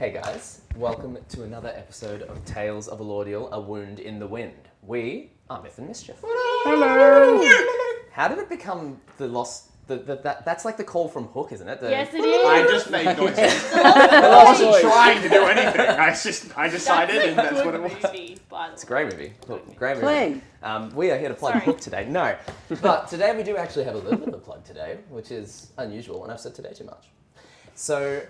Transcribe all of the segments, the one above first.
Hey guys, welcome to another episode of Tales of Elordial, A Wound in the Wind. We are Myth and Mischief. Hello! How did it become the lost... that's like the call from Hook, isn't it? Yes, it is. I just made noises. I wasn't trying to do anything. I decided and that's what it was. Movie, by the It's a way. great movie. Look, great movie. We are here to plug Sorry. Hook today. No. But today we do actually have a little bit of a plug today, which is unusual, and I've said today too much. So,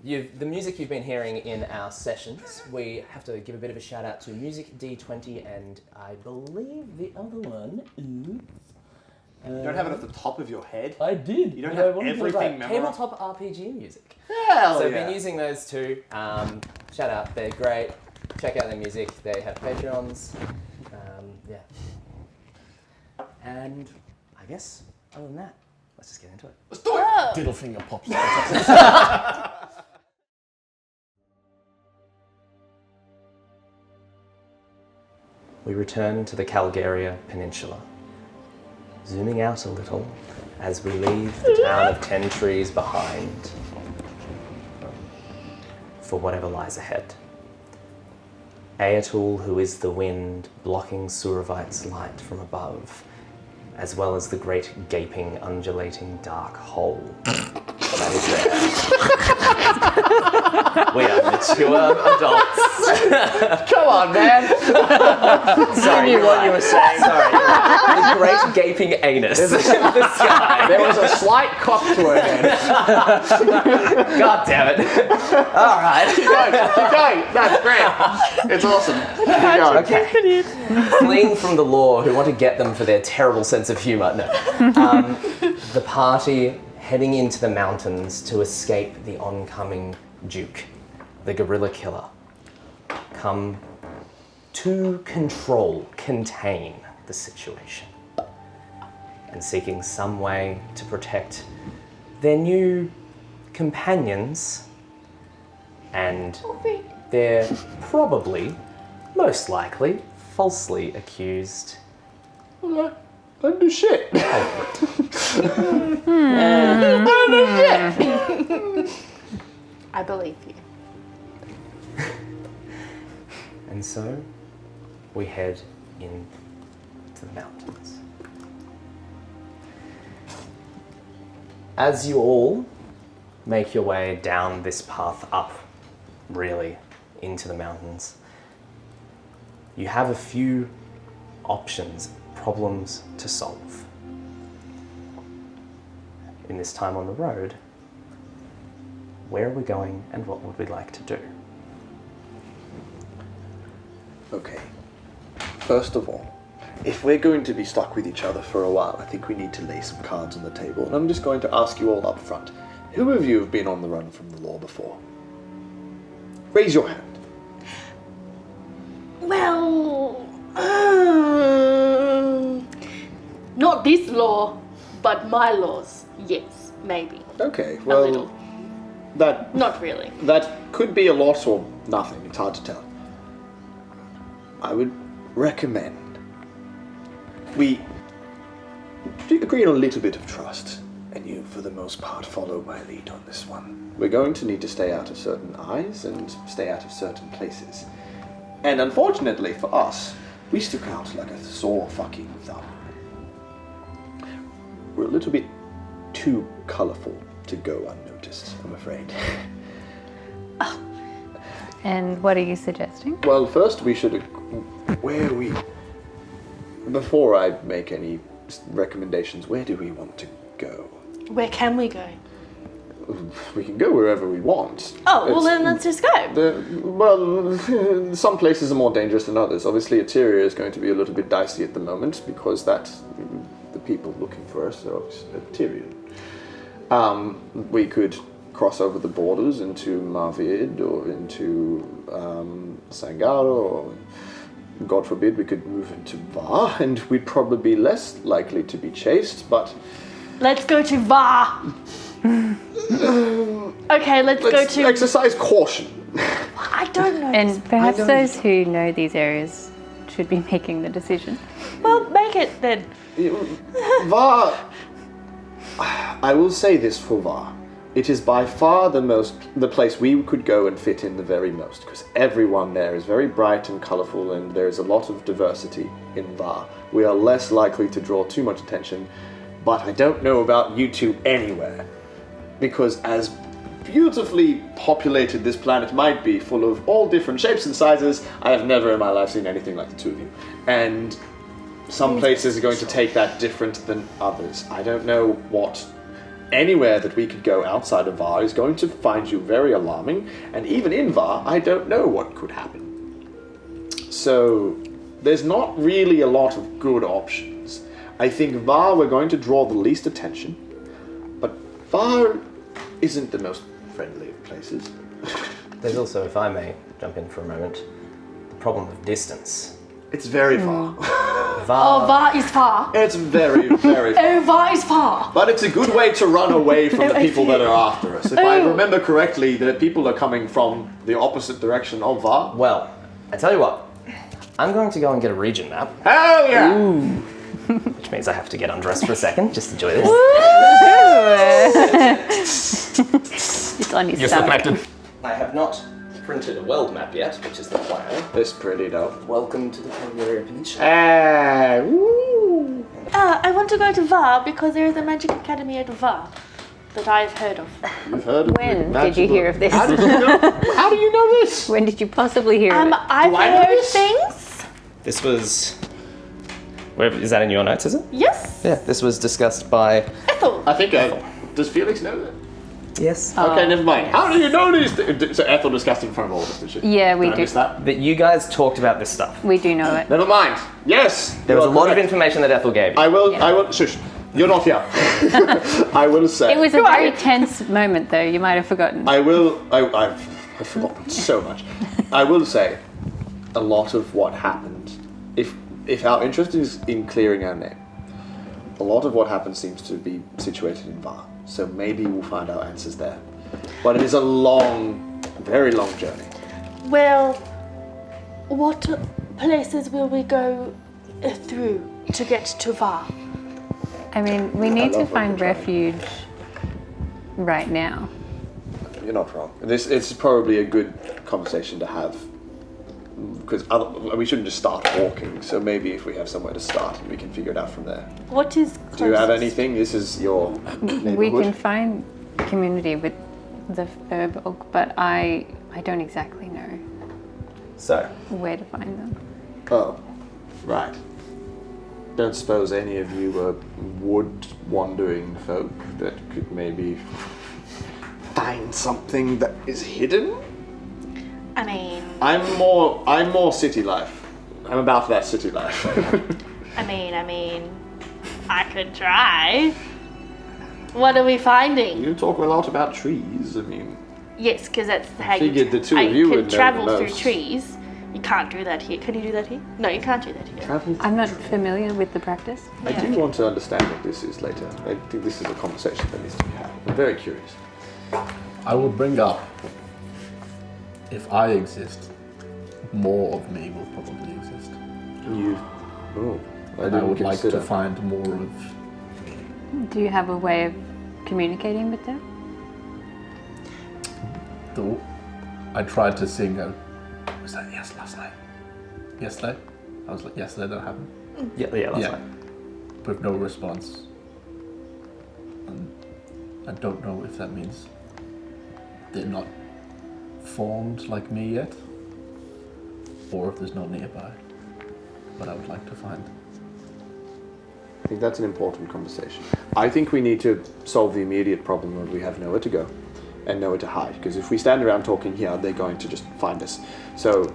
the music you've been hearing in our sessions, we have to give a bit of a shout out to Music D20 and I believe the other one is... You don't have it off the top of your head? I did. You don't have everything memorized? Tabletop RPG music. Hell So yeah. I've been using those two. Shout out, they're great. Check out their music. They have Patreons. Yeah. And I guess, other than that, let's just get into it. Let's do it! Oh. Diddle finger pops. We return to the Calgaria Peninsula, zooming out a little as we leave the town of 10 Trees behind for whatever lies ahead. Ayatul, who is the wind, blocking Suravite's light from above, as well as the great gaping, undulating dark hole that is there. We are mature adults. Come on, man! Sorry, knew what you were saying. Sorry. The great gaping anus in the sky. There was a slight cock to it then. God damn it. All right. Keep going. That's great. It's awesome. Keep going. Okay. Fleeing from the law who want to get them for their terrible sense of humour. No. The party heading into the mountains to escape the oncoming Duke, the gorilla killer, come to contain the situation, and seeking some way to protect their new companions and their probably, most likely, falsely accused I don't do shit. I believe you. And so, we head into the mountains. As you all make your way down this path up, really, into the mountains, you have a few options, problems to solve. In this time on the road, where are we going and what would we like to do? Okay. First of all, if we're going to be stuck with each other for a while, I think we need to lay some cards on the table. And I'm just going to ask you all up front. Who of you have been on the run from the law before? Raise your hand. Well, not this law, but my laws. Yes, maybe. Okay, A well, little. Not really. that could be a lot or nothing. It's hard to tell. I would recommend we agree on a little bit of trust, and you, for the most part, follow my lead on this one. We're going to need to stay out of certain eyes and stay out of certain places. And unfortunately for us, we stuck out like a sore fucking thumb. We're a little bit too colourful to go unnoticed, I'm afraid. And what are you suggesting? Well, first we should... Before I make any recommendations, where do we want to go? Where can we go? We can go wherever we want. Oh, well then let's just go. Some places are more dangerous than others. Obviously, Eteria is going to be a little bit dicey at the moment because the people looking for us are obviously Eterian. We could cross over the borders into Marvid or into Sangaro, or God forbid we could move into Var, and we'd probably be less likely to be chased, but... Let's go to Var. Okay, let's go to... exercise caution. I don't know. And perhaps those who know these areas should be making the decision. Well, make it then. Var... I will say this for Var. It is by far the place we could go and fit in the very most, because everyone there is very bright and colourful, and there is a lot of diversity in VAR. We are less likely to draw too much attention, but I don't know about you two anywhere, because as beautifully populated this planet might be, full of all different shapes and sizes, I have never in my life seen anything like the two of you. And some places are going to take that different than others. I don't know what anywhere that we could go outside of VAR is going to find you very alarming, and even in VAR, I don't know what could happen. So, there's not really a lot of good options. I think VAR, we're going to draw the least attention, but VAR isn't the most friendly of places. There's also, if I may jump in for a moment, the problem of distance. It's very far. Oh, VAR is far. It's very, very far. Oh, VAR is far. But it's a good way to run away from the people that are after us. If I remember correctly, the people are coming from the opposite direction of VAR. Well, I tell you what, I'm going to go and get a region map, Hell yeah! which means I have to get undressed for a second. Just enjoy this. It's on his You're still stomach. connected. I have not printed a world map yet, which is the plan. It's pretty dope. Welcome to the Coriolis Peninsula. Woo! I want to go to VAR because there is a magic academy at VAR that I've heard of. You've heard of When did you hear of this? How did you know? How do you know this? When did you possibly hear of it? I've I know heard this? things. This was... Where, is that in your notes, is it? Yes. Yeah, this was discussed by... Ethel. I think, does Felix know that? Yes. Okay, never mind. How do you know these things? So Ethel discussed in front of all of us, did she? Yeah, we Did I do. miss that? But you guys talked about this stuff. We do know it. Never mind. Yes! There was a you are lot of correct. information that Ethel gave you. I will, shush. You're not here. I will say. It was a very tense moment, though. You might have forgotten. I've forgotten so much. I will say, a lot of what happened, if our interest is in clearing our name, a lot of what happened seems to be situated in VAR. So maybe we'll find our answers there. But it is a long, very long journey. Well, what places will we go through to get to VAR? I mean, we need to love find what you're refuge right now. You're not wrong. It's probably a good conversation to have. Because we shouldn't just start walking, so maybe if we have somewhere to start, we can figure it out from there. What is closest? Do you have anything? This is your neighborhood. We can find community with the herb oak, but I don't exactly know So, where to find them. Oh, right. Don't suppose any of you are wood-wandering folk that could maybe find something that is hidden? I mean, I'm more city life. I'm about that city life. I mean, I could try. What are we finding? You talk a lot about trees. I mean, Yes, because that's how figured the two of you can would know travel the through most. trees. You can't do that here. Can you do that here? No, you can't do that here. travel. I'm not familiar with the practice. I do want to understand what this is later. I think this is a conversation that needs to be had. I'm very curious. I will bring up, if I exist, more of me will probably exist. You. Oh, And I would like to find more of me. Do you have a way of communicating with them? Though I tried to sing was that yes last night? Yesterday? I was like, yesterday that happened? yeah, that's Yeah. right. With no response. And I don't know if that means they're not formed like me yet, or if there's no nearby. But I would like to find. I think that's an important conversation. I think we need to solve the immediate problem of we have nowhere to go and nowhere to hide. Because if we stand around talking here, they're going to just find us. So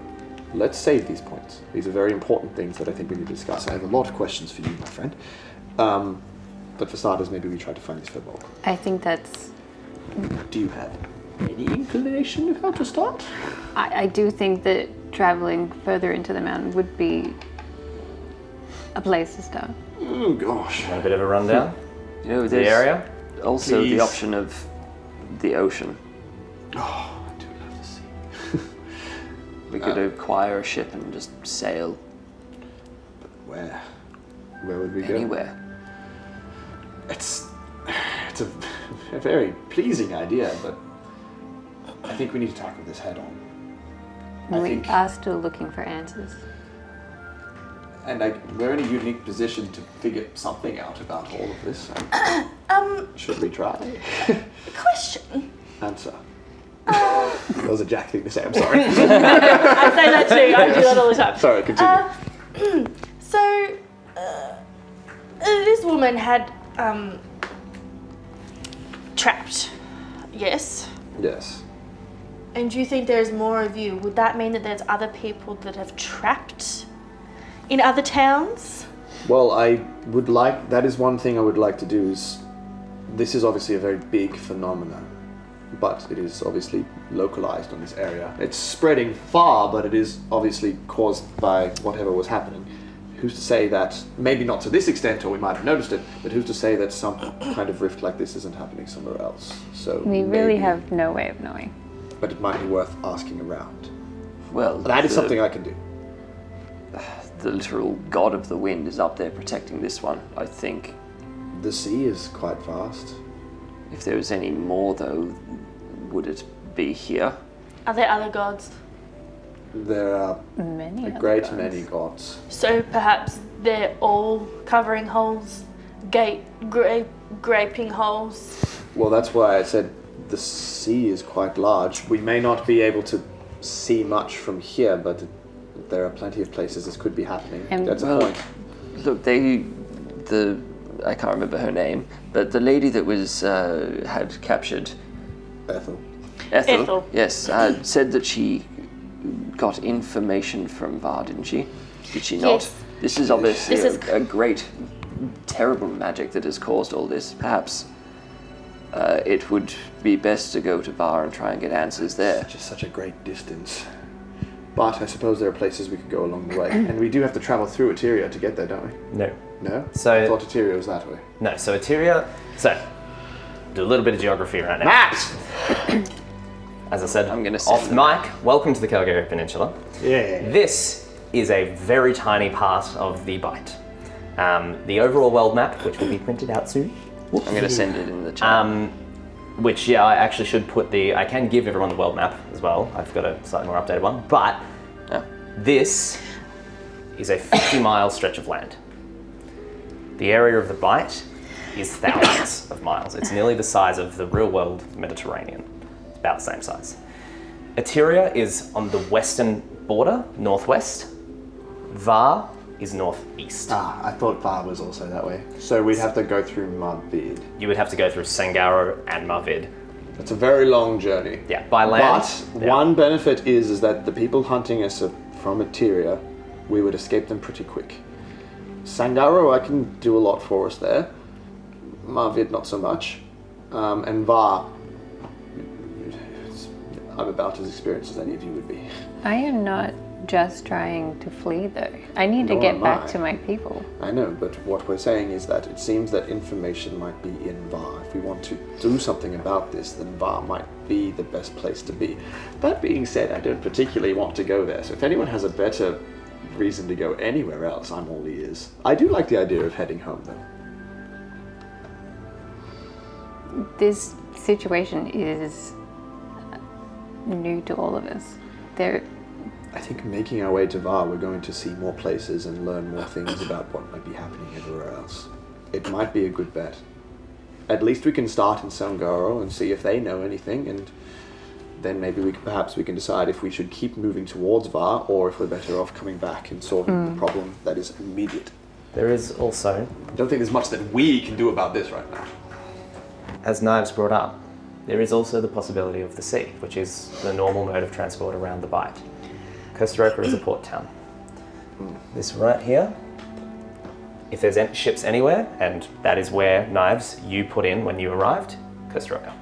let's save these points. These are very important things that I think we need to discuss. I have a lot of questions for you, my friend. But for starters, maybe we try to find this football. I think that's... Do you have any inclination of how to start? I do think that traveling further into the mountain would be a place to start. Oh, gosh. Want a bit of a rundown? You know, The there's area? also Please. the option of the ocean. Oh, I do love the sea. We could acquire a ship and just sail Where? Where would we go? anywhere. It's a a very pleasing idea, but I think we need to tackle this head on. We are still looking for answers. And we're in a unique position to figure something out about all of this. Should we try? Question. Answer. That was a Jack thing to say, I'm sorry. I say that too. I do that all the time. Sorry, continue. So, this woman had trapped. Yes. Yes. And do you think there's more of you? Would that mean that there's other people that have trapped in other towns? Well, that is one thing I would like to do is, this is obviously a very big phenomenon, but it is obviously localized on this area. It's spreading far, but it is obviously caused by whatever was happening. Who's to say that, maybe not to this extent, or we might have noticed it, but who's to say that some kind of rift like this isn't happening somewhere else? So We really have no way of knowing. But it might be worth asking around. Well, That is something I can do. The literal god of the wind is up there protecting this one, I think. The sea is quite vast. If there was any more, though, would it be here? Are there other gods? There are Many a other great gods. many gods. So perhaps they're all covering holes, graping holes. Well, that's why I said the sea is quite large. We may not be able to see much from here, but there are plenty of places this could be happening. And- That's a Well, point. look, I can't remember her name, but the lady that was had captured Ethel. Ethel. yes, said that she got information from Var, didn't she? Did she not? Yes. This is obviously This is- a great, terrible magic that has caused all this. Perhaps it would be best to go to Var and try and get answers there. Just such a great distance. But I suppose there are places we could go along the way. And we do have to travel through Eteria to get there, don't we? No. No? So- I thought Eteria was that way. No, so Eteria, do a little bit of geography right now. Maps! As I said, I'm gonna send off them. mic, welcome to the Calgary Peninsula. Yeah. This is a very tiny part of the Bight. The overall world map, which will be printed out soon, I'm going to send it in the chat. which, yeah, I actually should put I can give everyone the world map as well. I've got a slightly more updated one, but this is a 50-mile stretch of land. The area of the Bight is thousands of miles. It's nearly the size of the real-world Mediterranean. It's about the same size. Eteria is on the western border, northwest. Var is northeast. I thought Var was also that way. So we'd have to go through Marvid. You would have to go through Sangaro and Marvid. It's a very long journey. Yeah, by land. But yeah. one benefit is that the people hunting us from Eteria, we would escape them pretty quick. Sangaro, I can do a lot for us there. Marvid, not so much. And Var, I'm about as experienced as any of you would be. I am not just trying to flee, though. I need to Nor get am back I. to my people. I know, but what we're saying is that it seems that information might be in Var. If we want to do something about this, then Var might be the best place to be. That being said, I don't particularly want to go there, so if anyone has a better reason to go anywhere else, I'm all ears. I do like the idea of heading home, though. This situation is new to all of us. I think making our way to Var, we're going to see more places and learn more things about what might be happening everywhere else. It might be a good bet. At least we can start in Sangaro and see if they know anything, and then maybe perhaps we can decide if we should keep moving towards Var or if we're better off coming back and solving the problem that is immediate. There is also, I don't think there's much that we can do about this right now. as Knives brought up, there is also the possibility of the sea, which is the normal mode of transport around the Bight. Costa Rica is a port town. This right here, if there's ships anywhere, and that is where Knives you put in when you arrived, Costa Rica.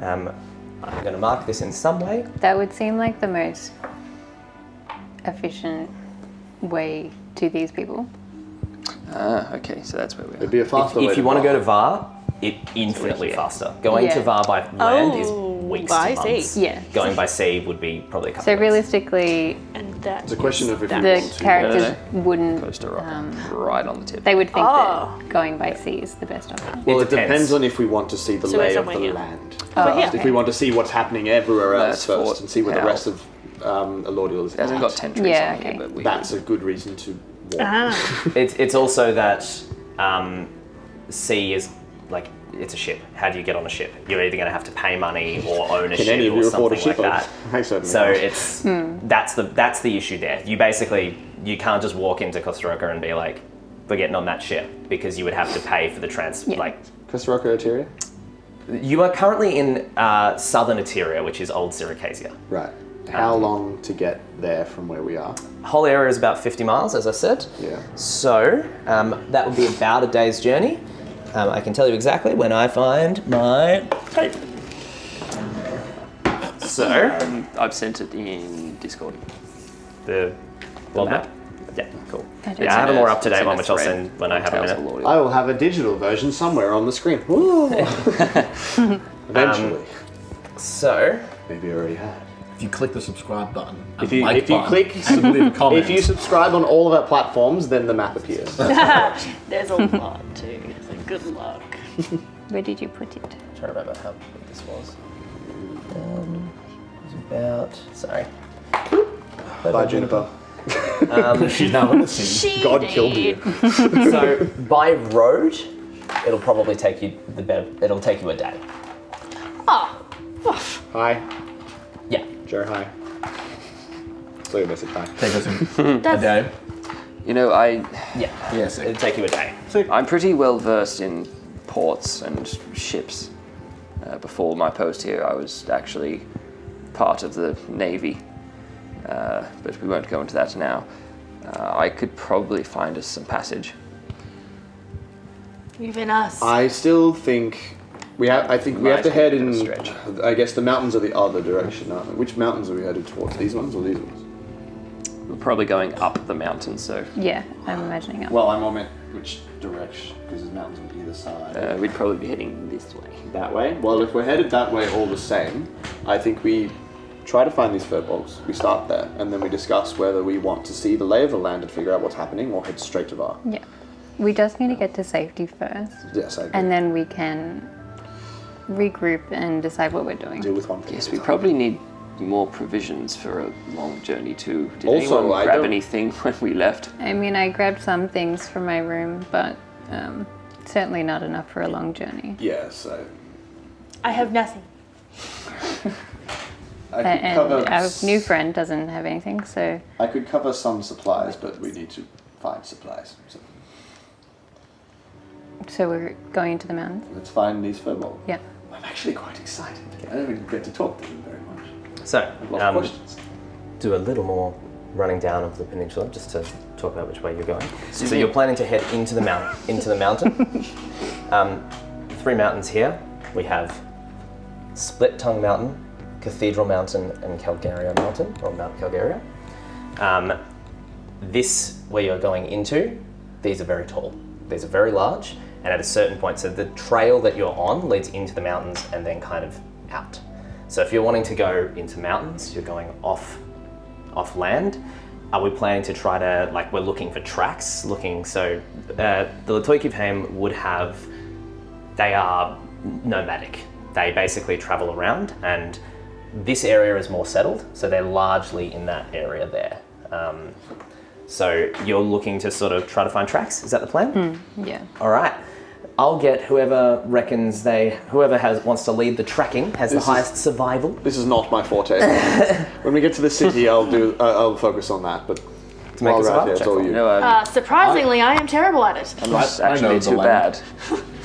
I'm going to mark this in some way. That would seem like the most efficient way to these people. Okay, so that's where we are. It'd be a faster way If you want to Var. go to Var, it infinitely faster. Going to Var by land is weeks by to months. sea. Yeah. Going by sea would be probably a couple So of weeks. realistically, And that It's a question of if you the want to. characters wouldn't. Coaster right on the tip. They would think Oh. that going by sea is the best option. Well, it depends. depends on if we want to see the So we're lay of somewhere the here. land Oh, first. yeah. If we want to see what's happening everywhere else That's first for and see where the how- rest of Elordial is It hasn't at, got 10 trees Yeah, on here, okay. but we that's a good reason to walk. It's also that sea is like it's a ship. How do you get on a ship? You're either going to have to pay money or own a Can ship any of or you afford a something ship? like that. I certainly So can't. it's that's the issue there. You can't just walk into Costa Rica and be like, we're getting on that ship, because you would have to pay for the like. Costa Rica, Eteria? You are currently in southern Eteria, which is old Syracasia. Right. How long to get there from where we are? Whole area is about 50 miles, as I said. Yeah. So that would be about a day's journey. I can tell you exactly when I find my tape. So I've sent it in Discord. the map. Yeah, cool. Okay. Yeah, I have a more up-to-date It's in one, a which I'll thread send when I on have a Tales minute. of Elordial. I will have a digital version somewhere on the screen. Woo! Eventually. So Maybe I already had. If you click the subscribe button, and If you- like if you button, click- and leave a comment, If you subscribe on all of our platforms, then the map appears. There's a lot too. So good luck. Where did you put it? trying to remember how big this was. It was about. Sorry. Bye, Juniper. she's now in the sea. She God killed did. you. So by road, it'll probably take you It'll take you a day. Oh, Hi. Yeah. Joe, hi. So your message, hi. Take us a day. You know, Yeah. Yes. It'll take you a day. I'm pretty well versed in ports and ships. Before my post here, I was actually part of the Navy, but we won't go into that now. I could probably find us some passage. even us. I still think we have. I think we have to Might head be a in. stretch. I guess the mountains are the other direction, aren't they? Which mountains are we headed towards? These ones or these ones? We're probably going up the mountain, so Yeah, I'm imagining up. Well, I'm on which direction because there's mountains on either side. we'd probably be heading this way. That way? Well, if we're headed that way all the same, I think we try to find these furbolgs. We start there, and then we discuss whether we want to see the lay of the land and figure out what's happening, or head straight to Var. Yeah. We just need to get to safety first, Yes, I agree. and then we can regroup and decide what we're doing. deal with one thing. Yes, at a we time. probably need more provisions for a long journey too. Did Also, anyone I grab don't- anything when we left? I mean, I grabbed some things from my room, but certainly not enough for a long journey. Yes, I have nothing. I could And cover. our new friend doesn't have anything, so I could cover some supplies, but we need to find supplies. So we're going into the mountains. let's find these furbolgs. Yeah. I'm actually quite excited. I don't even get to talk to them very much. So, I have a lot of questions. do a little more running down of the peninsula just to talk about which way you're going. So you're planning to head into the mountain. 3 mountains here. We have Split Tongue Mountain, Cathedral Mountain, and Calgaria Mountain, or Mount Calgaria. This, where you're going into, these are very tall. These are very large, and at a certain point, so the trail that you're on leads into the mountains and then kind of out. So if you're wanting to go into mountains, you're going off land. Are we planning to try to, like, we're looking for tracks, so the Latoikivheim would have, they are nomadic. They basically travel around, and this area is more settled, so they're largely in that area there. So you're looking to sort of try to find tracks, is that the plan? Yeah. All right. I'll get whoever wants to lead the tracking has the highest survival. This is not my forte. When we get to the city, I'll focus on that. But To make while a we're out survival here, it's check all for you. No, Surprisingly, I am terrible at it. I'm not I know actually the too land.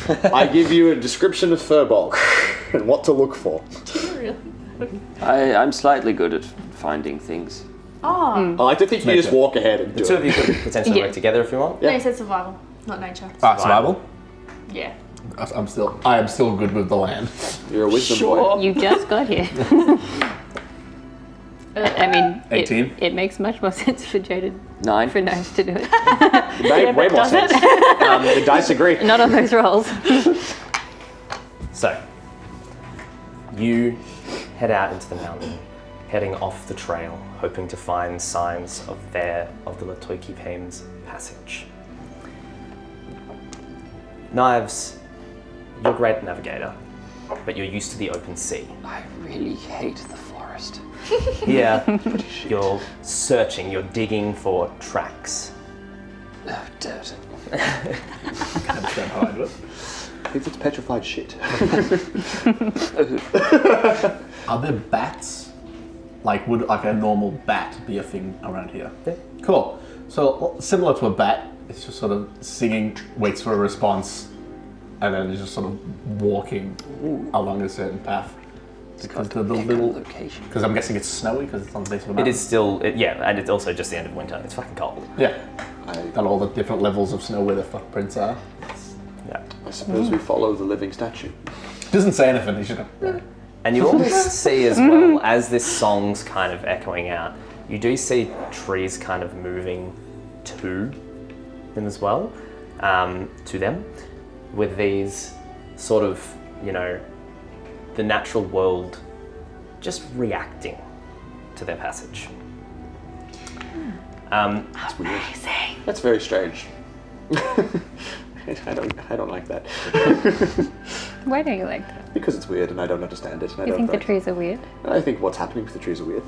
bad. I give you a description of furbolg and what to look for. I'm slightly good at finding things. Oh, I like to think you just walk ahead and The do two of it. you could potentially work together if you want. no, you said survival, not nature. Survival. Yeah. I am still good with the land. You're a wisdom boy. You just got here. I mean, 18. it makes much more sense for Jaded, 9. for Nose to do it. Way more does sense. The dice agree. Not on those rolls. So, you head out into the mountain, heading off the trail, hoping to find signs of the Lachie James passage. Knives, you're a great navigator, but you're used to the open sea. I really hate the forest. Here, you're searching, you're digging for tracks. Oh, dirt. Understand how I do it. I think it's petrified shit. Are there bats? Like, would like a normal bat be a thing around here? Yeah. Cool. So similar to a bat, it's just sort of singing, waits for a response, and then it's just sort of walking along a certain path. Because the little location. Because I'm guessing it's snowy because it's on the base of the It mountain. is still, and it's also just the end of winter. It's fucking cold. Yeah. And all the different levels of snow where the footprints are. Yeah. I suppose we follow the living statue. Doesn't say anything. He's just And you almost see as well, as this song's kind of echoing out, you do see trees kind of moving to them as well, to them, with these sort of, the natural world just reacting to their passage. That's weird. That's very strange. I don't like that. Why don't you like that? Because it's weird and I don't understand it. And You think the trees are weird? I think what's happening with the trees are weird.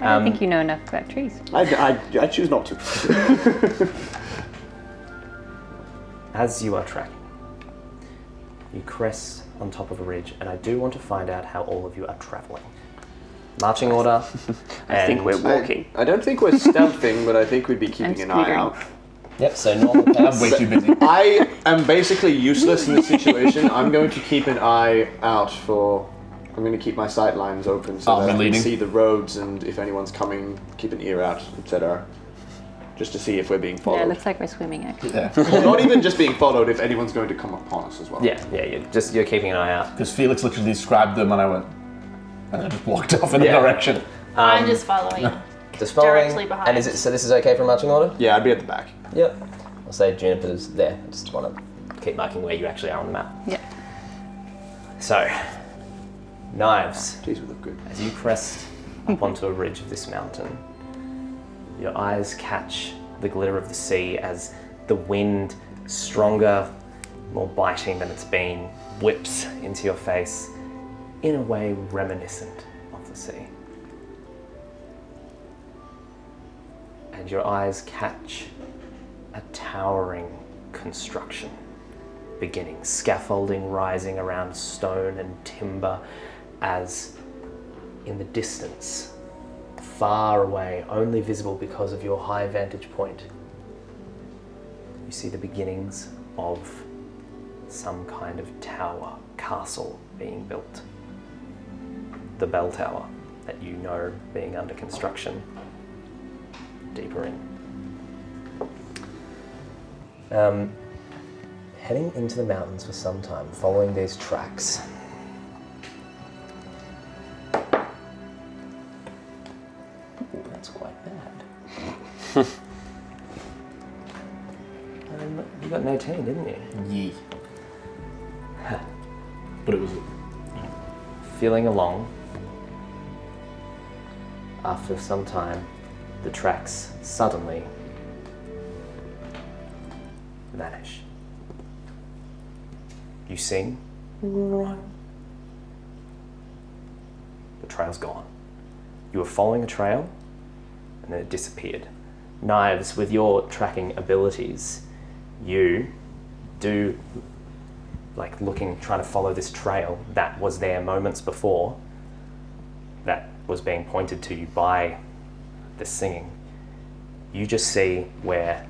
I don't think you know enough about trees. I choose not to. As you are tracking, you crest on top of a ridge, and I do want to find out how all of you are traveling. Marching order. I think we're walking. I don't think we're stealthing, but I think we'd be keeping an eye scootering. out. Yep, so normal pace. I'm way too busy. I am basically useless in this situation. I'm going to keep an eye out for... I'm going to keep my sight lines open so that I can leading. see the roads and if anyone's coming, keep an ear out, etc. Just to see if we're being Yeah, followed. it looks like we're swimming actually. Yeah. Well, not even just being followed, if anyone's going to come upon us as well. Yeah, you're keeping an eye out. Because Felix literally described them and I went, and I just walked off in Yeah. a direction. I'm just following. Just following. Directly behind. And so this is okay for marching order? Yeah, I'd be at the back. Yep. I'll say Juniper's there. I just want to keep marking where you actually are on the map. Yeah. So, Knives, Jeez, we look good. as you crest up onto a ridge of this mountain, your eyes catch the glitter of the sea as the wind, stronger, more biting than it's been, whips into your face in a way reminiscent of the sea. And your eyes catch a towering construction beginning, scaffolding rising around stone and timber, as in the distance, far away, only visible because of your high vantage point, you see the beginnings of some kind of tower, castle being built. The bell tower that you know being under construction deeper in. Heading into the mountains for some time, following these tracks. Ooh, that's quite bad. You got an 18, didn't you? Yee. But it was... Feeling along, after some time, the tracks suddenly vanish. You sing. The trail's gone. You were following a trail, and then it disappeared. Knives, with your tracking abilities, you do trying to follow this trail that was there moments before, that was being pointed to you by the singing. You just see where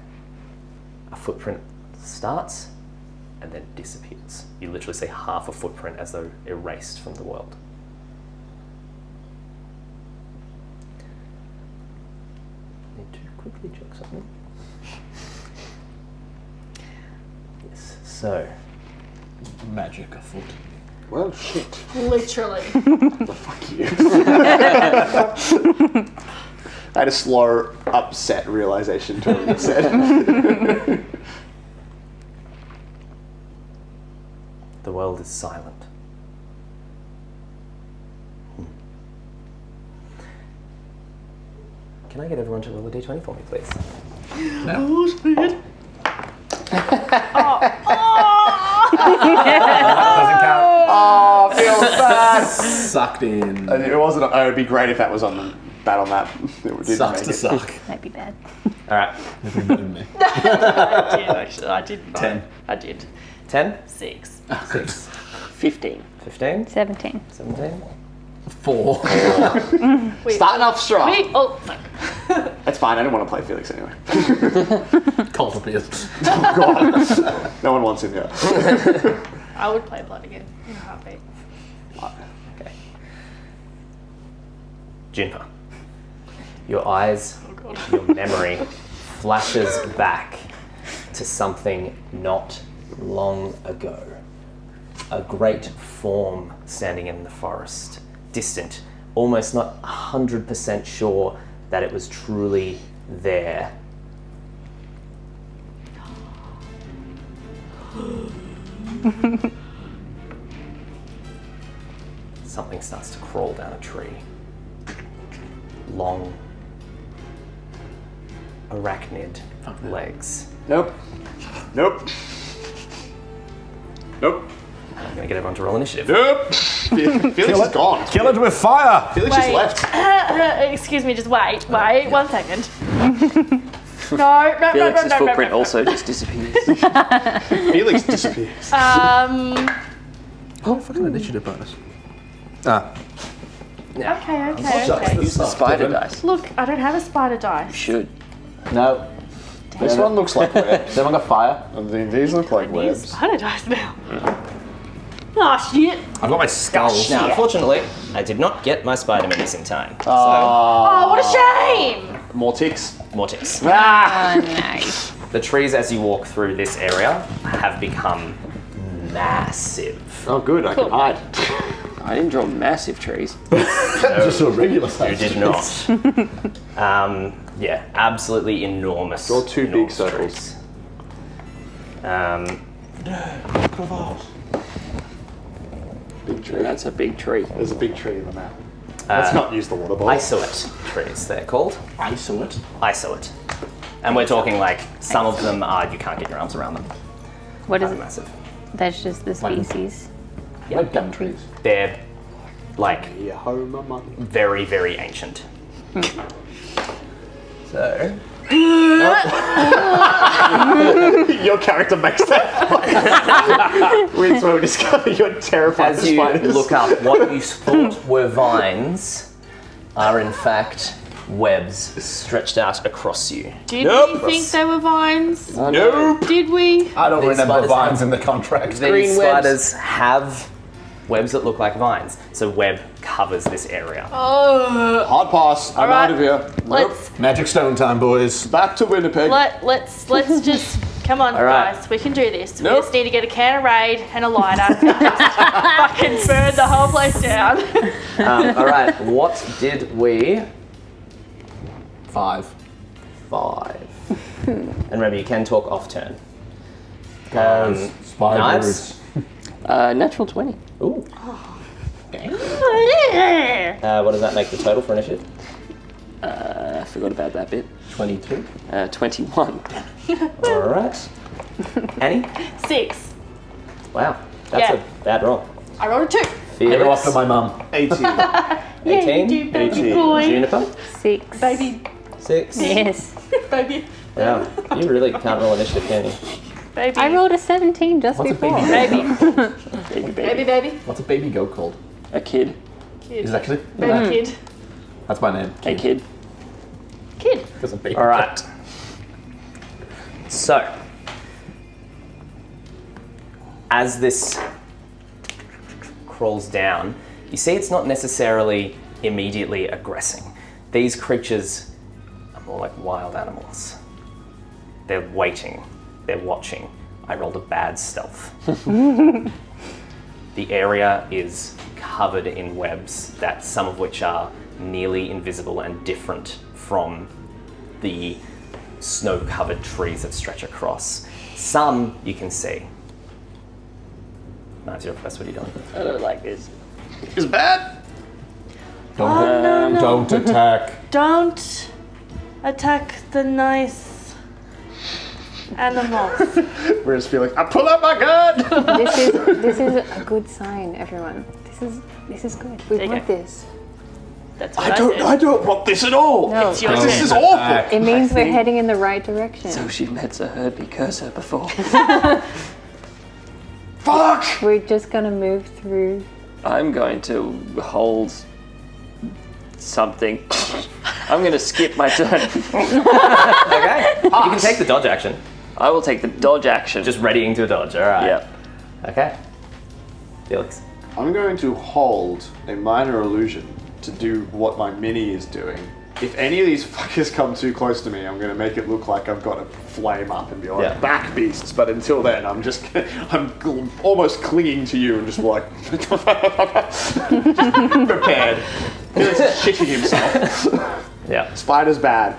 a footprint starts and then disappears. You literally see half a footprint as though erased from the world. Need to quickly check something. Yes, so Magic afoot. Well, shit. Literally. Fuck you. I had a slow, upset realization to what you said. the world is silent. Can I get everyone to roll a d20 for me, please? Doesn't count. Oh, I feel bad. Sucked in. It wasn't. It would be great if that was on the battle map. It didn't Sucks make to it. suck. Might be bad. All right. Never better than me. I did actually. I did. 10. I did. 10, 6. 6, 15. 15, 17. 17. 4. Starting off strong. Wait. Oh. Fuck. That's fine. I didn't want to play Felix anyway. Cult appears. Oh God. No one wants him here. I would play Blood again in a heartbeat. Okay. Juniper, your eyes, your memory flashes back to something not long ago. A great form standing in the forest, distant, almost not 100% sure that it was truly there. Something starts to crawl down a tree. Long, arachnid legs. Nope. Nope. Nope. I'm gonna get everyone to roll initiative. Nope. Felix is gone. Kill it with fire! Felix just left. Excuse me, just wait, 1 second. No, Felix's footprint also just disappears. Felix disappears. Oh, fucking initiative bonus. Ah. Okay. Use the spider dice. Look, I don't have a spider You dice. should. No. This one looks like webs. Has everyone got fire? These look like I need webs. spider dice now. Oh shit. I've got my skulls. Now, unfortunately, I did not get my spider minis in time. Oh, what a shame. More ticks. So, more ticks. Ah! Oh, nice. The trees, as you walk through this area, have become massive. Oh, good. I can hide. I didn't draw massive trees. Just a regular You size. did not. Yeah, absolutely enormous. Draw two big enormous circles. trees. Big tree. That's a big tree. There's a big tree in the map. Let's not use the water ball. Isolate trees, they're called. Isolate. Isolate. And we're talking like, some of them are, you can't get your arms around them. What is They're it? massive. That's just the species. Like gum trees. They're like Yeah, Homer money. very, very ancient. So, Your character makes that. It's where we discover you're terrified as of you spiders. look up, what you thought were vines are in fact webs stretched out across you. Did we think they were vines? Nope. Did we? I don't These remember spiders vines have- in the contract. These Green webs. spiders have webs that look like vines, so web covers this area. Oh. Hard pass. I'm right. out of here. Nope. Let's Magic stone time, boys. Back to Winnipeg. let's just come on, right. guys. We can do this. Nope. We just need to get a can of Raid and a lighter and just fucking burn the whole place down. All right, what did we? 5. 5. And remember, you can talk off turn. Spiders. Natural 20. Ooh. What does that make the total for initiative? I forgot about that bit. 22. 21. All right. Annie? 6. Wow, that's Yeah. a bad roll. I rolled a 2. Felix? I go after my mum. 18. 18. You baby 18. boy. Juniper? 6. Baby. 6. Yes. Baby. Wow, you really can't roll initiative, can you? Baby. I rolled a 17 just What's a before. baby goat? Baby. Baby, baby. What's a baby goat called? A kid. Kid. Is it actually? Baby kid. That's my name. A kid. Kid. Because a baby. All right. So, as this crawls down, you see it's not necessarily immediately aggressing. These creatures are more like wild animals. They're waiting, they're watching. I rolled a bad stealth. The area is covered in webs, that some of which are nearly invisible and different from the snow-covered trees that stretch across. Some you can see. That's your request. What are you doing? I don't like this. It's bad. Don't attack. Don't attack the nice animals. Whereas Felix, I pull out my gun. This is a good sign, everyone. This is good. We want this. That's what I said. I don't want this at all. No. It's your This turn. is awful. It means we're heading in the right direction. So she Metza heard me curse her before. Fuck. We're just gonna move through. I'm going to hold something. I'm going to skip my turn. Okay. You can take the dodge action. I will take the dodge action. Just readying to dodge. All right. Yep. Okay. Felix. I'm going to hold a minor illusion to do what my mini is doing. If any of these fuckers come too close to me, I'm going to make it look like I've got a flame up and be like, Yeah. back beasts. But until then, I'm just, almost clinging to you and just like, prepared. Felix is shitting himself. Yeah. Spider's bad.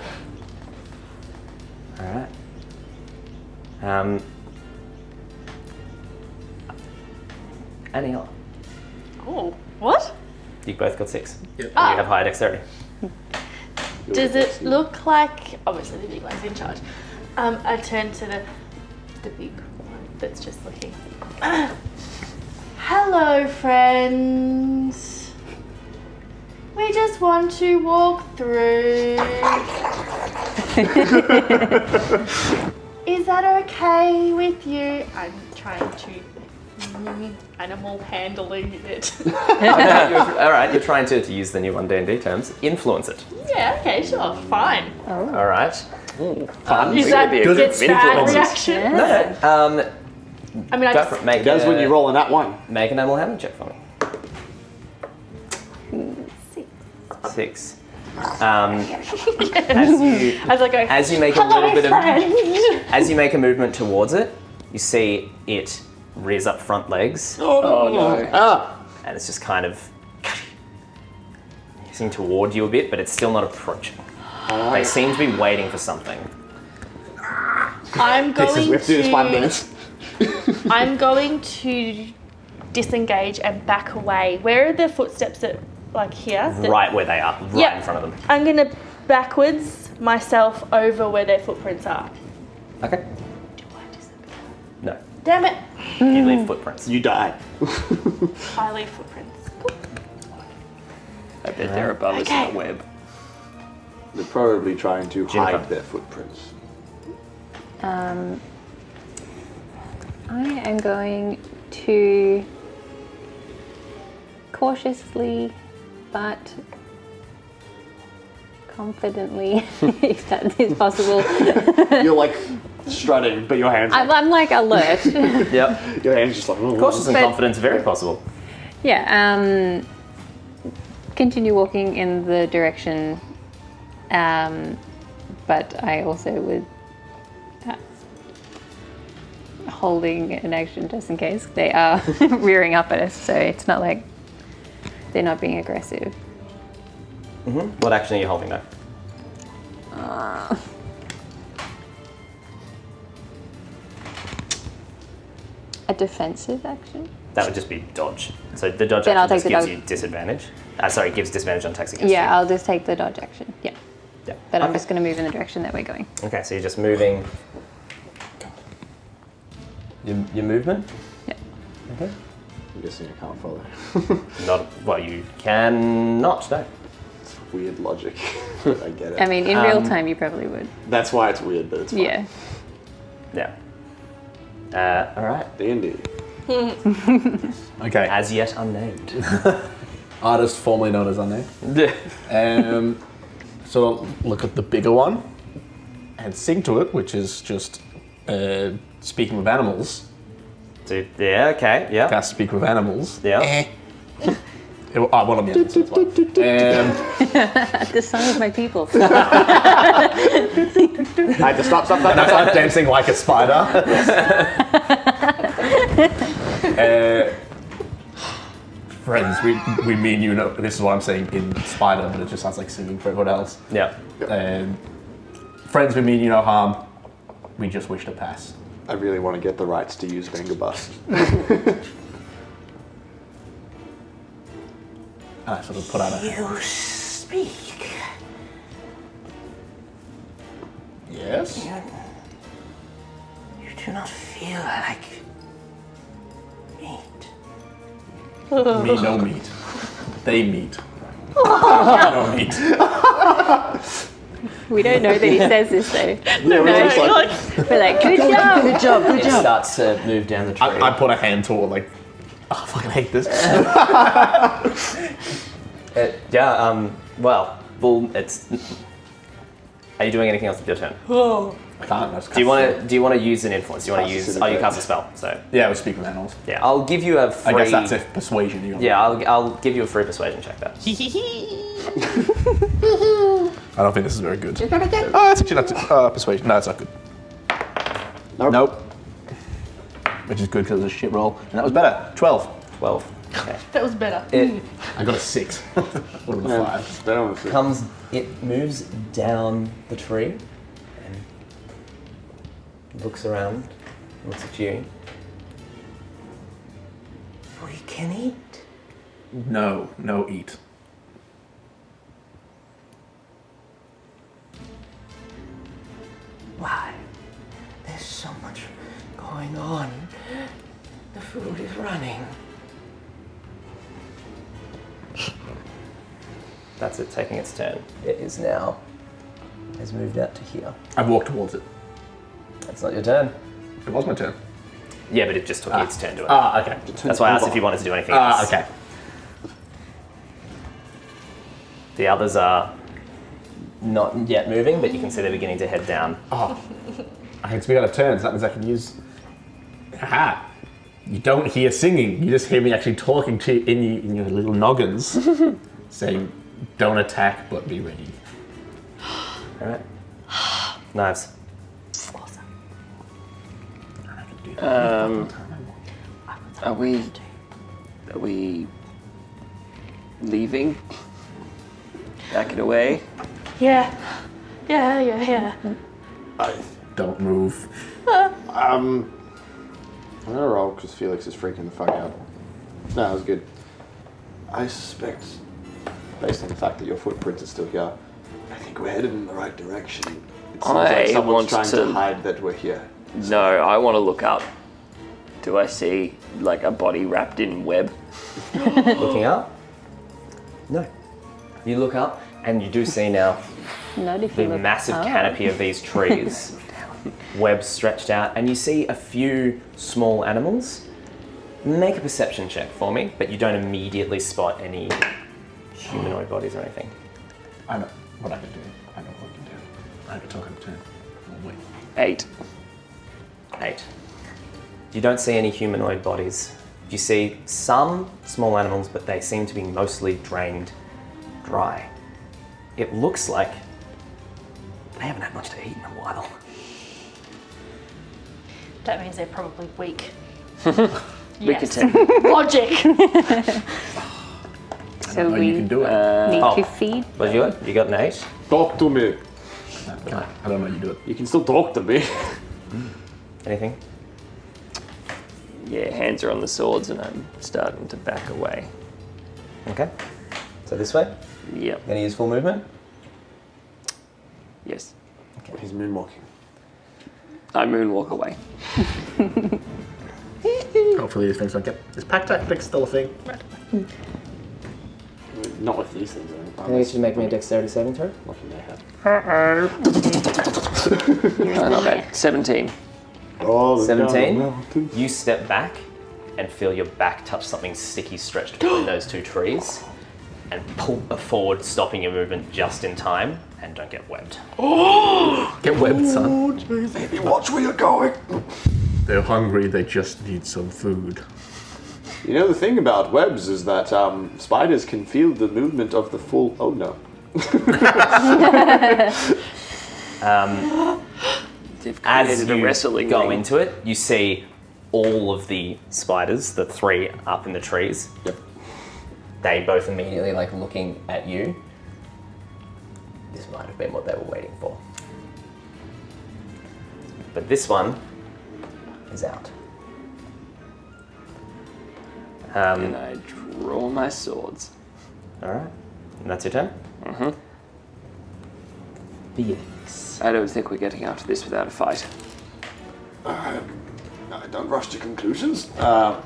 All right. Anielloa. Oh, what? You both got 6. Yep. You have high dexterity. Does it look like, obviously the big one's in charge, I turn to the big one that's just looking. Hello, friends. We just want to walk through. Is that okay with you? I'm trying to animal handling it. All right. You're trying to use the new 1D&D terms. Influence it. Yeah, okay, sure, fine. All right. Fun. Is We're that gonna be a good good bad influences. reaction? No. I mean, I Go just, for it. Make That's when you roll on that one. Make an animal handling check for me. 6. As you I was like, going, as you make a hello, little bit friend. as you make a movement towards it, you see it rears up front legs, Oh no. Ah! and it's just kind of hissing toward you a bit, but it's still not approaching. They seem to be waiting for something. I'm We going have to do this 5 minutes. I'm going to disengage and back away. Where are the footsteps that, like here? Right where they are, right Yeah. in front of them. I'm gonna backwards myself over where their footprints are. Okay. Do I disappear? No. Damn it! You leave footprints. You die. I leave footprints. Cool. I bet they're above us in Okay. a web. They're probably trying to Juniper. hide their footprints. I am going to cautiously but confidently, if that is possible. You're like strutting, but your hands, I'm like alert. Yep. your hands just like. Cautious and But- confidence, very possible. Yeah, continue walking in the direction, but I also would holding an action just in case they are rearing up at us, so it's not like they're not being aggressive. What action are you holding though? A defensive action? That would just be dodge. So the dodge Then I'll action take just the gives dodge. you disadvantage. Sorry, gives disadvantage on attacks against you. Yeah, I'll just take the dodge action. Yeah, Yeah. but I'm Okay. just going to move in the direction that we're going. Okay, so you're just moving. Your movement? Yeah. Okay. I'm guessing I can't follow. Not well. You cannot. No. It's weird logic. I get it. I mean, in real time, you probably would. That's why it's weird, but it's fine. Yeah. Yeah. All right. D&D. Okay. As yet unnamed. Artist formerly known as Unnamed. So look at the bigger one and sing to it, which is just speaking with animals. So, yeah. Okay. Yeah. Cast speak with animals. Yeah. Well, on the end, so it's fine. The song of my people. I had to stop. And I start dancing like a spider. Friends, we mean you know. This is what I'm saying in spider, but it just sounds like singing for everyone else. Yeah. Friends, we mean you no harm. We just wish to pass. I really want to get the rights to use Vengerbust. And I sort of put out a hand. You speak. Yes? You do not feel like meat. Me, no meat. They meet. No meat. We don't know that he says this though. Yeah, we're just like, We're like, good job. Good job. It starts to move down the tree. I put a hand toward, like, oh, I fucking hate this. Well, it's. Are you doing anything else with your turn? I can't. Do you want to use an influence? Do you want to use? Oh, you cast a spell. So Yeah, we speak with animals. yeah, I'll give you a free. I guess that's if persuasion. You got Yeah, I'll give you a free persuasion check there. I don't think this is very good. Oh, that's actually not persuasion. No, it's not good. Nope. Which is good because it was a shit roll. And that was better. 12. 12. Okay. That was better. It I got a 6. Would have been a 5. it's better with it. it moves down the tree and looks around, looks at you. We can eat. No eat. Why? There's so much going on. The food is running. That's it taking its turn. It is now. Has moved out to here. I've walked towards it. That's not your turn. It was my turn. Yeah, but it just took its turn to it. Okay. That's why I asked if you wanted to do anything else. Okay. The others are not yet moving, but you can see they're beginning to head down. I can speak out of turn, so that means I can use... Haha. You don't hear singing, you just hear me actually talking to you in your little noggins, saying, don't attack, but be ready. Alright. Knives. Are we leaving? Backing away? Yeah. Yeah. Don't move. I'm gonna roll because Felix is freaking the fuck out. No, that was good. I suspect, based on the fact that your footprints are still here, I think we're headed in the right direction. It seems like someone's trying to hide that we're here. No, I want to look up. Do I see like a body wrapped in web? Looking up? No. You look up and you do see now Not if the you look massive up. canopy of these trees, webs stretched out, and you see a few small animals. Make a perception check for me, but you don't immediately spot any humanoid bodies or anything. I know what I can do. I know what I can do. I can talk in turn. Oh, wait. 8. 8. You don't see any humanoid bodies. You see some small animals, but they seem to be mostly drained dry. It looks like they haven't had much to eat in a while. That means they're probably weak. We could Yes. take. Logic. So Oh, we you can do it. need to feed. What you got? You got an 8? Talk to me. I don't know you do it. You can still talk to me. Anything? Yeah, hands are on the swords and I'm starting to back away. Okay. So this way? Yep. Gonna use full movement? Yes. He's moonwalking. I moonwalk away. Hopefully these things don't get... Is pack tactics still a thing? Not with these things. I think you should make me a dexterity saving throw. Looking their head. Not bad. 17. Oh, 17. You step back and feel your back touch something sticky stretched between those two trees and pull forward, stopping your movement just in time, and don't get webbed. Get webbed, son. Baby, watch where you're going. They're hungry, they just need some food. You know, the thing about webs is that spiders can feel the movement of the full... Oh, no. As you wrestling go ring. into it, you see all of the spiders, the 3 up in the trees. Yep. They both immediately looking at you. This might have been what they were waiting for. But this one is out. And I draw my swords. All right. And that's your turn? Mm-hmm. Felix. I don't think we're getting out of this without a fight. I don't rush to conclusions. I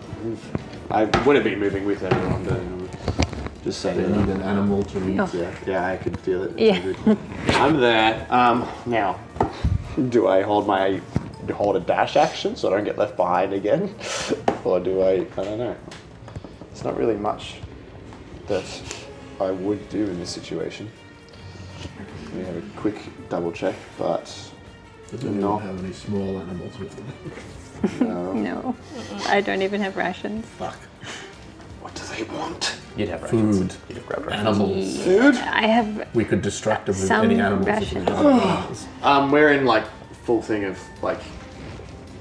wouldn't be moving with everyone, but just so They they need know. an animal to lead. Yeah, yeah, I can feel it. Yeah. I'm there. Now, do I hold a dash action so I don't get left behind again, or do I don't know. It's not really much that I would do in this situation. Let me have a quick double check, but Does anyone have any small animals with them? no. No. I don't even have rations. Fuck. What do they want? You'd have rations. Food. You'd have grabbed rations. Animals. Food? I have We could distract them with Some any animals. if we rations. had animals. We're in like full thing of like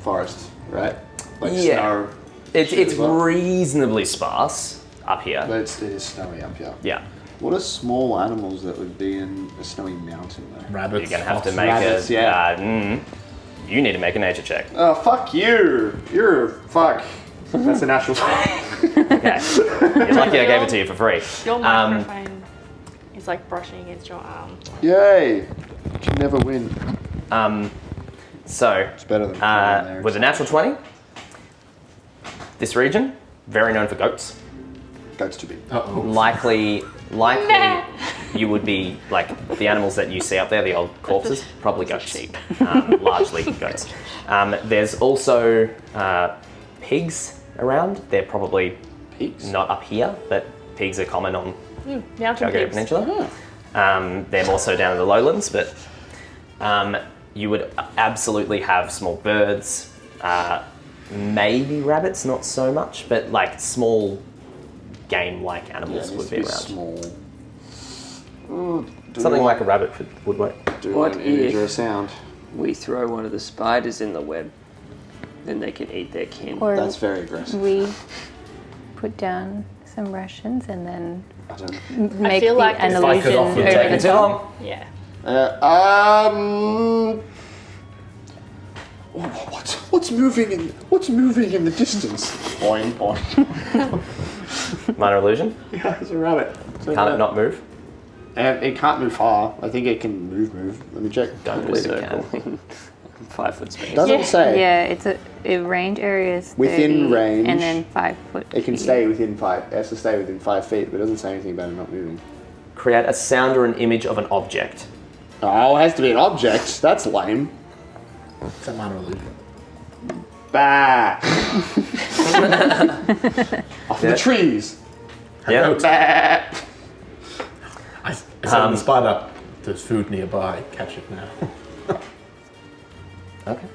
forest, right? Like Yeah. snow. It's shit as well. reasonably sparse up here. But it is snowy up here. Yeah. What are small animals that would be in a snowy mountain though? Rabbits. You're gonna have to foxes. make Rabbits, a. yeah. You need to make a nature check. Oh, fuck you! You're fuck. That's a natural. Okay. You're lucky I gave it to you for free. Your microphone is like brushing against your arm. Yay! You can never win. So, It's better than playing there. with a natural 20, this region, very known for goats. Goats to be. Uh-oh. Likely you would be like the animals that you see up there, the old corpses, probably goats. Sheep. Largely goats. There's also pigs around. They're probably Pigs. not up here, but pigs are common on Mountain Calgary pigs. Peninsula. They're more so down in the lowlands, but you would absolutely have small birds, maybe rabbits, not so much, but like small game-like animals would be around. Small. Something like a rabbit would work. Do What an image if- or a sound? We throw one of the spiders in the web, then they can eat their kin. Or That's very aggressive. we put down some rations and then I don't. make feel the like an this If I could illusion offer over taking the too top. long. Yeah. What's moving in the distance? Boing boing. Minor illusion. Yeah, it's a rabbit. Can't it not move? It can't move far. I think it can move. Let me check. Don't believe it can. Circle in 5 foot space. Doesn't say. Yeah, it's a range area is 30, Within range. and then 5 foot. It can feet. stay within 5. It has to stay within 5 feet, but it doesn't say anything about it not moving. Create a sound or an image of an object. Oh, it has to be an object. That's lame. It's a minor illusion. Bah. Off in the trees. Yeah. Goat. Bah. I said the spider. There's food nearby. Catch it now. Okay.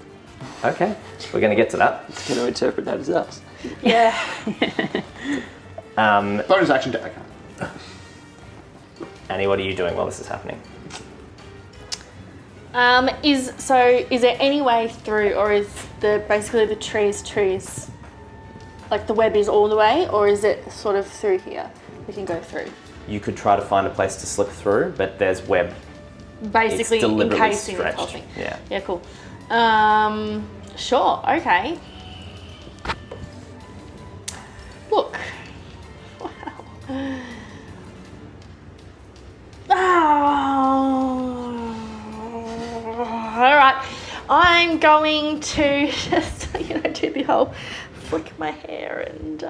Okay. We're going to get to that. Can I interpret that as us? Yeah. Bonus action to Annie, what are you doing while this is happening? Is there any way through, or is basically the trees, like the web is all the way, or is it sort of through here? We can go through. You could try to find a place to slip through, but there's web. Basically It's deliberately encasing the stretched. whole thing. Yeah. Yeah, cool. Sure, okay. Look. Wow. All right. I'm going to just, do the whole flick my hair and,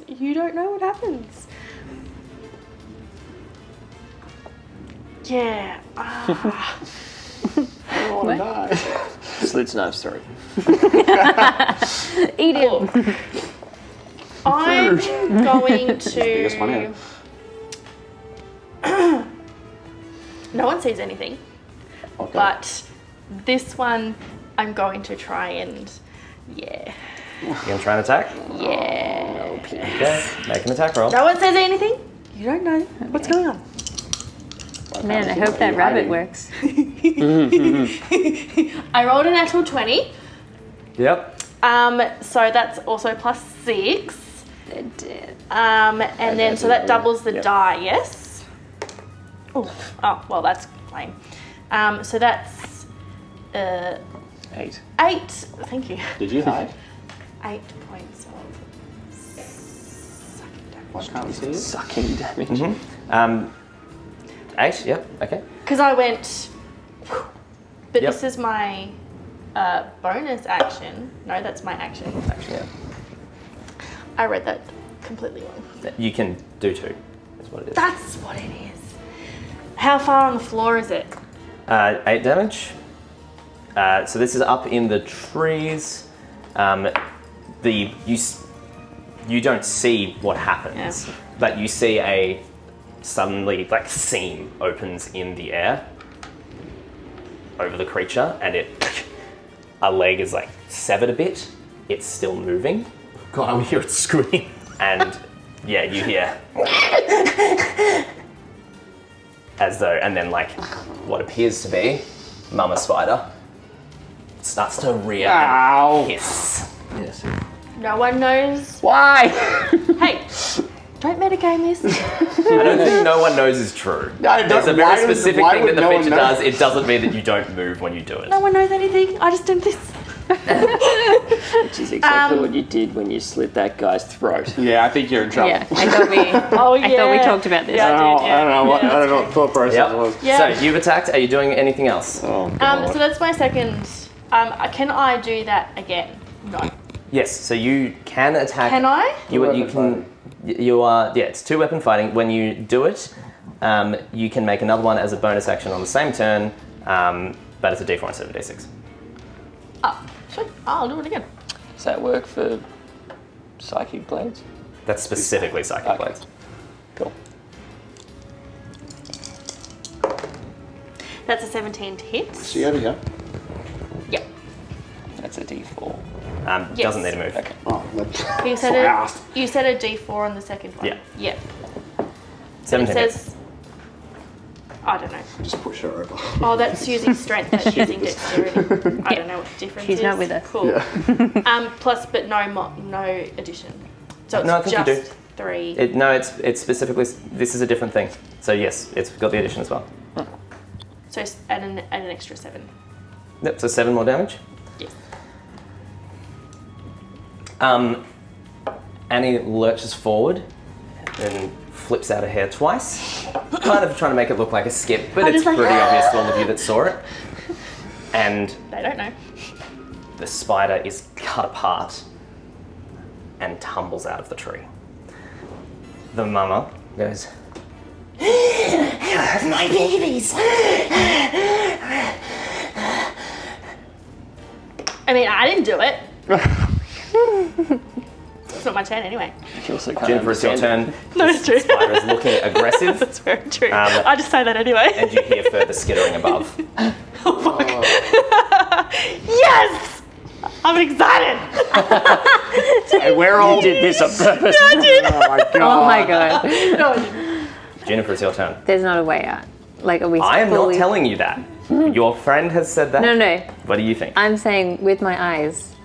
you don't know what happens. Yeah. Slits knife's throat. Eat it. I'm going Biggest one to. out. No one sees anything, Okay. but this one I'm going to try and. Yeah. You going to try and attack? Yeah. Okay. Make an attack roll. No one says anything? You don't know what's going on. Man, I hope that rabbit works. I rolled a natural 20. Yep. So that's also plus 6. It did. And then, so that doubles the Yep. die, yes? Oh, well, that's lame. So that's 8. 8. Thank you. Did you hide? 8 points of Why can't we see it? Sucking damage. 8, yep, okay. Because I went. But Yep. this is my bonus action. No, that's my action. Yeah. I read that completely wrong. You can do 2, is what it is. That's what it is. How far on the floor is it? 8 damage. So this is up in the trees. You don't see what happens, Yeah. but you see a suddenly like seam opens in the air over the creature, and a leg is like severed a bit. It's still moving. God, I hear it scream. And yeah, you hear as though, and then like what appears to be Mama Spider starts to rear and hiss. Yes. No one knows. Why? Hey, don't metagame this. I don't think no one knows is true. There's a very specific thing that the feature does. It doesn't mean that you don't move when you do it. No one knows anything. I just did this. Which is exactly what you did when you slit that guy's throat. Yeah, I think you're in trouble. Yeah, I thought we. Oh yeah. I thought we talked about this. Yeah, I did, I don't know what the thought process Yep. was. Yeah. So you've attacked. Are you doing anything else? Oh, God. So that's my second. Can I do that again? No. Yes. So you can attack. Can I? You can. You are. Yeah. It's 2-weapon fighting. When you do it, you can make another one as a bonus action on the same turn, but it's a D4 instead of a D6. Oh, sweet. I'll do it again. Does that work for psychic blades? That's specifically psychic Okay. blades. Cool. That's a 17 to hit. See over here. Yep. That's a D4. Yes. Doesn't need to move. Okay. Oh, that's You said fast. you said a D4 on the second one. Yeah. Yep. It 17 hits. says. I don't know. Just push her over. Oh, that's using strength. That's using dexterity. I don't know what the difference is. She's not with us. Cool. Plus, but no addition. So it's No, I think you just do. 3. No, it's specifically. This is a different thing. So yes, it's got the addition as well. So add an extra 7. Yep. So 7 more damage. Yes. Annie lurches forward and flips out a hair twice, kind of trying to make it look like a skip, but I'm it's just like, pretty obvious to all of you that saw it. And They don't know. the spider is cut apart and tumbles out of the tree. The mama goes, "Hello, my babies." I mean, I didn't do it. It's not my turn anyway. You also can't Juniper, it's your understand. turn. No, it's true. The spider is looking aggressive, That's very true. I just say that anyway. and you hear further skittering above. Yes! I'm excited. And we're all. You did this on purpose. Oh my God. Oh my god. No, I didn't. Juniper, it's your turn. There's not a way out. Like, are we I am not fully- telling you that. Your friend has said that. No. What do you think? I'm saying with my eyes,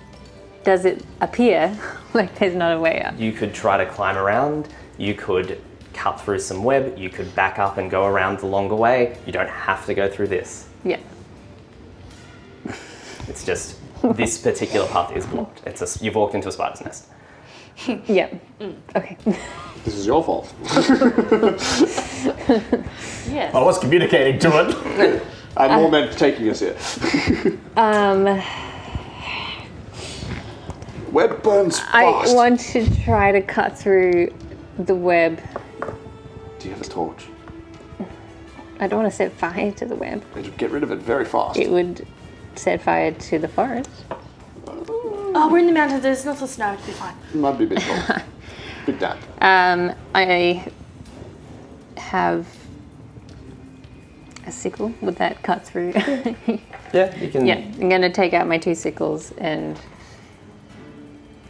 does it appear like there's not a way out? You could try to climb around. You could cut through some web. You could back up and go around the longer way. You don't have to go through this. Yeah. It's just this particular path is blocked. You've walked into a spider's nest. Yeah. Okay. This is your fault. Yes. I was communicating to it. I'm more meant for taking us here. Web burns fast. I want to try to cut through the web. Do you have a torch? I don't want to set fire to the web. It'd get rid of it very fast. It would set fire to the forest. Oh, we're in the mountains. There's not the snow. It'll be fine. Might be a bit cold. Bit damp. I have a sickle. Would that cut through? Yeah, you can. Yeah, I'm going to take out my 2 sickles and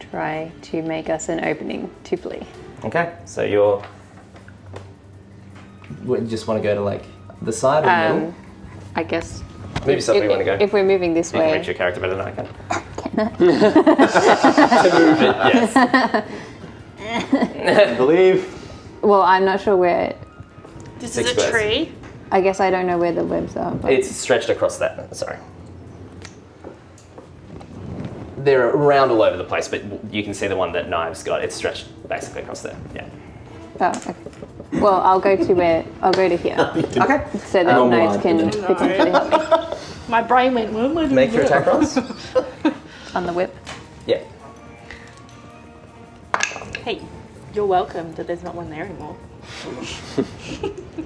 try to make us an opening to flee. Okay, so you're. You just want to go to like the side or the middle? I guess Maybe something you want to go. if we're moving this You can way. reach your character better than I can. I believe. Well, I'm not sure where. This 6 is a squares. tree. I guess I don't know where the webs are. But It's stretched across that. Sorry. They're around all over the place, but you can see the one that Knives got. It's stretched basically across there. Yeah. Oh, okay. Well, I'll go to here, Okay. so that Knives can potentially help me My brain went, what am I doing? Make your attack rolls. on the whip. Yeah. Hey, you're welcome that there's not one there anymore.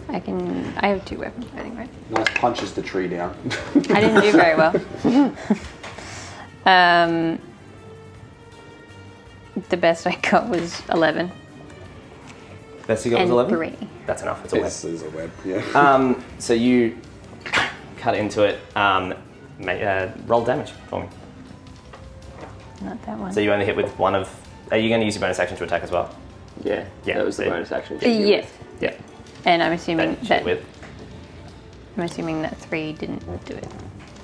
I have 2 weapons, I think, right? Nice punches the tree down. I didn't do very well. The best I got was 11. Best you got was And 11? 3. That's enough. It's a web. This is a web, yeah. So you cut into it. Roll damage for me. Not that one. So you only hit with one of. Are you going to use your bonus action to attack as well? Yeah, Yeah, that was the so- bonus action. Yeah. Yeah. And I'm assuming That you hit with 3 didn't do it.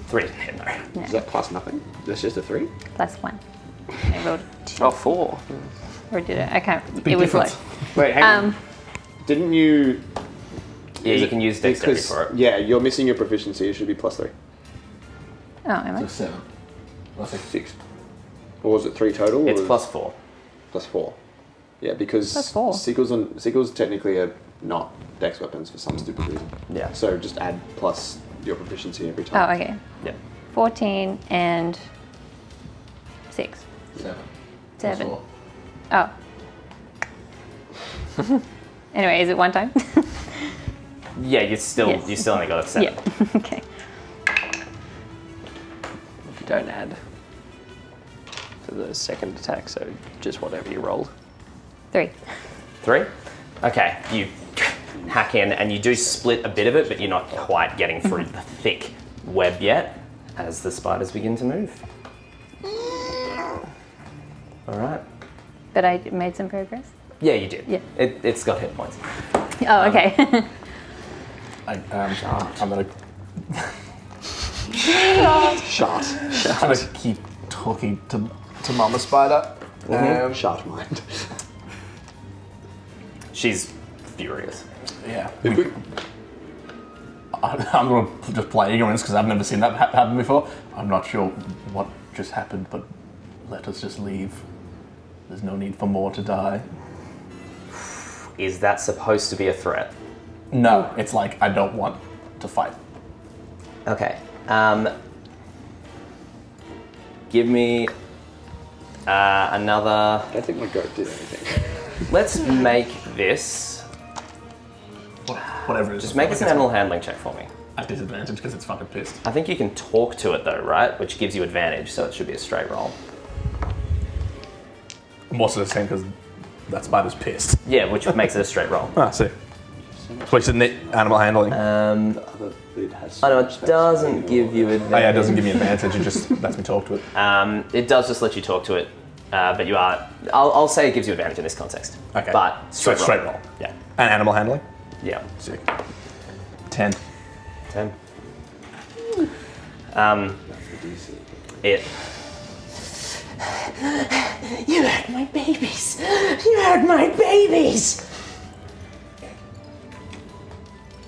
3 didn't hit, no. Is that plus nothing? That's just a 3? Plus 1. I rolled 2. Oh, 4. Or did it? I can't. Big It was low. difference. Wait, hang on. Didn't you... Yeah, you can use dexterity because- for it. Yeah, you're missing your proficiency. It should be plus 3. Oh, am I? So 7. Well, 6. Or was it 3 total? It's or plus 4. plus 4. Yeah, because Plus 4. sickles technically are not dex weapons for some stupid reason. Yeah. So just add plus your proficiency every Oh, time. okay. Yeah. 14 and 6. 7. 7. Plus Oh. Anyway, is it one time? Yeah, you still only got a 7. Yeah. Okay. Don't add to the second attack, so just whatever you rolled. 3. 3? Okay, you hack in and you do split a bit of it, but you're not quite getting through the thick web yet as the spiders begin to move. All right. But I made some progress. Yeah, you did. Yeah. It's got hit points. Oh, okay. 4. I'm gonna Shart. I'm gonna keep talking to Mama Spider. Shart mind. She's furious. Yeah. I'm gonna just play ignorance because I've never seen that happen before. I'm not sure what just happened, but let us just leave. There's no need for more to die. Is that supposed to be a threat? No, it's like I don't want to fight. Okay. Give me another. I don't think my goat did anything. Let's make this. Whatever it is. Just make us an animal handling check for me. At disadvantage because it's fucking pissed. I think you can talk to it though, right? Which gives you advantage, so it should be a straight roll. I'm also the same because that spider's pissed. Yeah, which makes it a straight roll. Ah, see. So it's animal handling. The other bit has I know it doesn't give you advantage. Oh yeah, it doesn't give me advantage, it just lets me talk to it. It does just let you talk to it, but you are. I'll say it gives you advantage in this context. Okay. But So it's straight roll. Yeah. And animal handling? Yeah. Sick. 10. 10. It. You hurt my babies. You hurt my babies.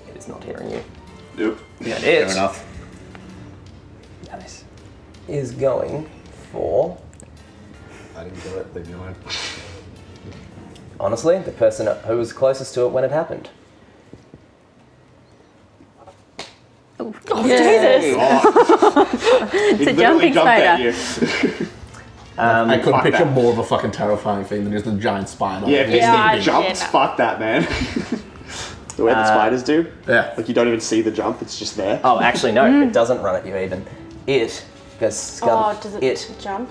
It is not hearing you. Nope. And it Fair enough. Nice. Is going for. I didn't do it, leave me alone. Honestly, the person who was closest to it when it happened. Oh, Jesus! It's a jumping spider. I couldn't fuck picture that. more of a fucking terrifying thing than just a giant spider. Yeah, if this Yeah, thing jumps, yeah. fuck that, man. The way the spiders do. Yeah. Like you don't even see the jump, it's just there. Oh, actually, no, it doesn't run at you even. It goes. Oh, does it It jump?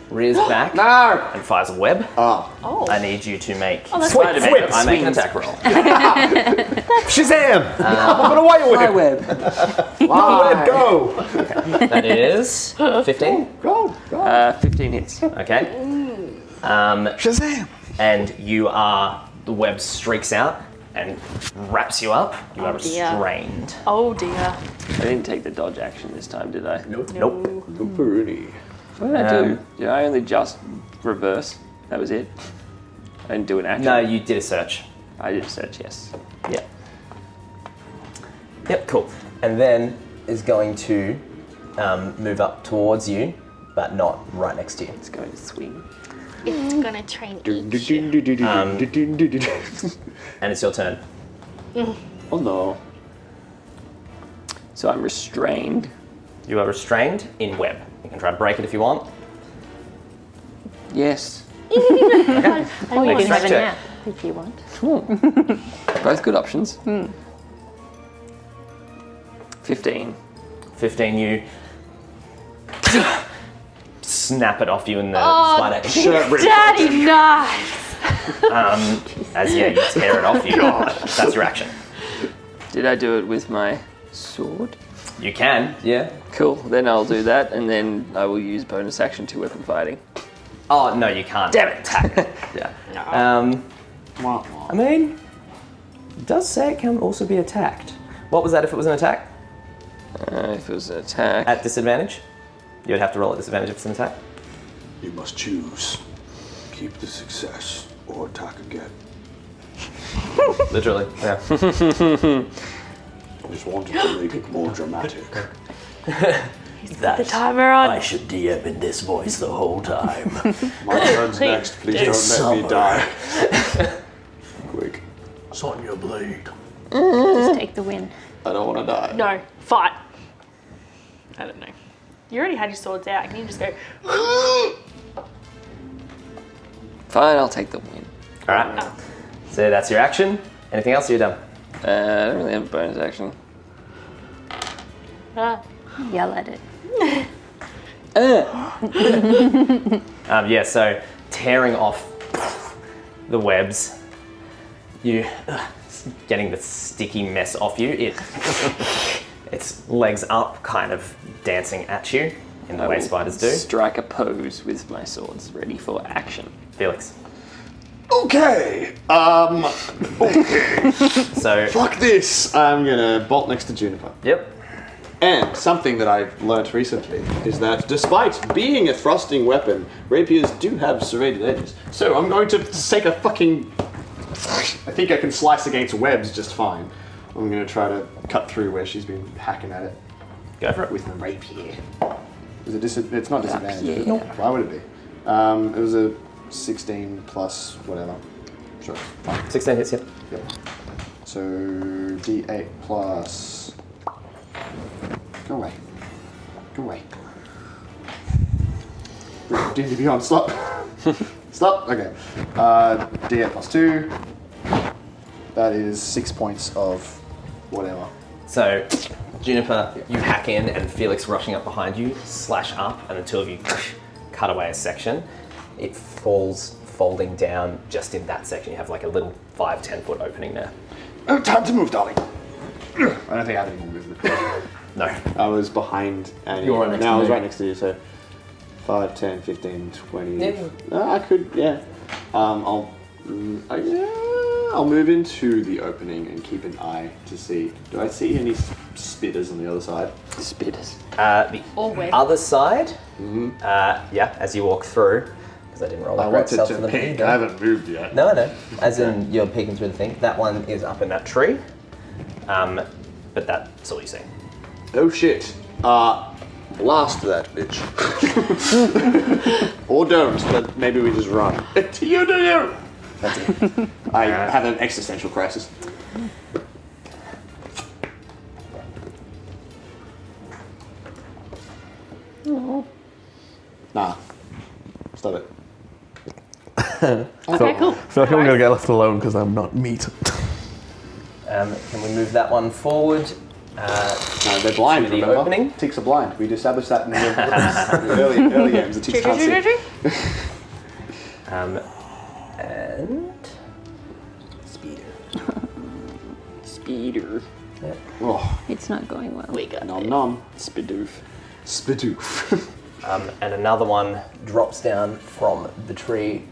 rears back No! and fires a web. Oh. Oh. I need you to make. Oh, that's Spider fine. Man. I make an attack roll. Shazam! I'm away with web. Why? Go! That is 15. Go! 15 hits. Okay. Shazam! And you are. The web streaks out and wraps you up. You are dear. restrained. Oh dear. I didn't take the dodge action this time, did I? Nope. Nope. Pooperoonie. What did I do? Did I only just reverse? That was it? I didn't do an action? No, you did a search. I did a search, yes. Yep. Yep, cool. And then is going to move up towards you, but not right next to you. It's going to swing. It's gonna try and eat you. And it's your turn. Oh no. So I'm restrained. You are restrained in web. You can try to break it if you want. Yes. Or you can Strength have a check. nap if you want. Both good options. 15. 15, you snap it off you in the spider. Daddy, nice. As you tear it off you. That's your action. Did I do it with my sword? You can, yeah. Cool. Then I'll do that, and then I will use bonus action to weapon fighting. Oh, no, you can't. Damn it. Attack it. Yeah. I mean, it does say it can also be attacked. What was that if it was an attack? If it was an attack. At disadvantage? You would have to roll at disadvantage if it's an attack. You must choose. Keep the success or attack again. Literally, yeah. I just wanted to make it more dramatic. The timer on. I should DM in this voice the whole time. My turn's next. Please don't let me die. Quick. Sonya Blade. Just take the win. I don't want to die. No, fight. I don't know. You already had your swords out. Can you just go? Fine, I'll take the win. Alright. So that's your action. Anything else you've done? I don't really have a bonus action. Yell at it. Yeah, so tearing off the webs, you getting the sticky mess off you. Its legs up, kind of dancing at you in the way spiders do. Strike a pose with my swords, ready for action. Felix. Okay. Okay. So, Fuck this. I'm gonna bolt next to Juniper. yep. And something that I've learnt recently is that despite being a thrusting weapon, rapiers do have serrated edges. So I'm going to take a fucking... I think I can slice against webs just fine. I'm going to try to cut through where she's been hacking at it Go for it. with the rapier. Is it it's not disadvantage, is it? Rapier. Why would it be? It was a 16 plus whatever. Sure, fine. 16 hits, yep. Yep. So D8 plus... Go away. Go away. D&D Beyond, stop. Stop, okay. D8 plus 2. That is 6 points of whatever. So, Juniper, you hack in and Felix rushing up behind you, slash up, and the two of you cut away a section. It falls folding down just in that section. You have like a little 5-10 foot opening there. Oh, time to move, darling. I don't think I have any more movement. No. I was behind Annie. You were right next no, to I was me. right next to you, so 5, 10, 15, 20. Yeah. No, I could, yeah. I'll move into the opening and keep an eye to see. Do I see any spitters on the other side? Spitters. The Or web. other side, yeah, as you walk through, because I didn't roll I that great wanted stuff to for the peek. I haven't moved yet. No, I know. As in, you're peeking through the thing. That one is up in that tree. But that's all you see. Oh shit. Blast that bitch. Or don't, but maybe we just run. You do you! That's it. I have an existential crisis. Nah. Stop it. Okay, cool. I feel like I'm gonna get left alone because I'm not meat. Can we move that one forward? No, they're blind, To the remember? opening? Ticks are blind. We'd established that in the early games. The ticks can't see. And Speeder. Oh, It's not going well. We got nom nom. Spidoof. Spidoof. and another one drops down from the tree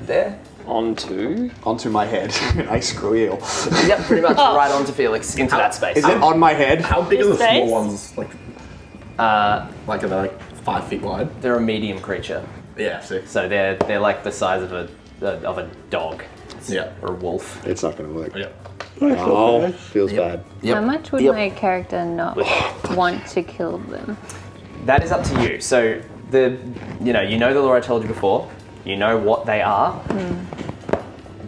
there. Onto Onto my head. I squeal. Yep, pretty much right onto Felix, into that space. Is it on my head? How big are the Space? small ones? Like are they like 5 feet wide? They're a medium creature, Yeah, see. so they're like the size of a dog Yeah. or a wolf. It's not going to work. Yeah. Oh, feels bad. How much would Yep. my character not want to kill them? That is up to you. So you know the lore I told you before. You know what they are.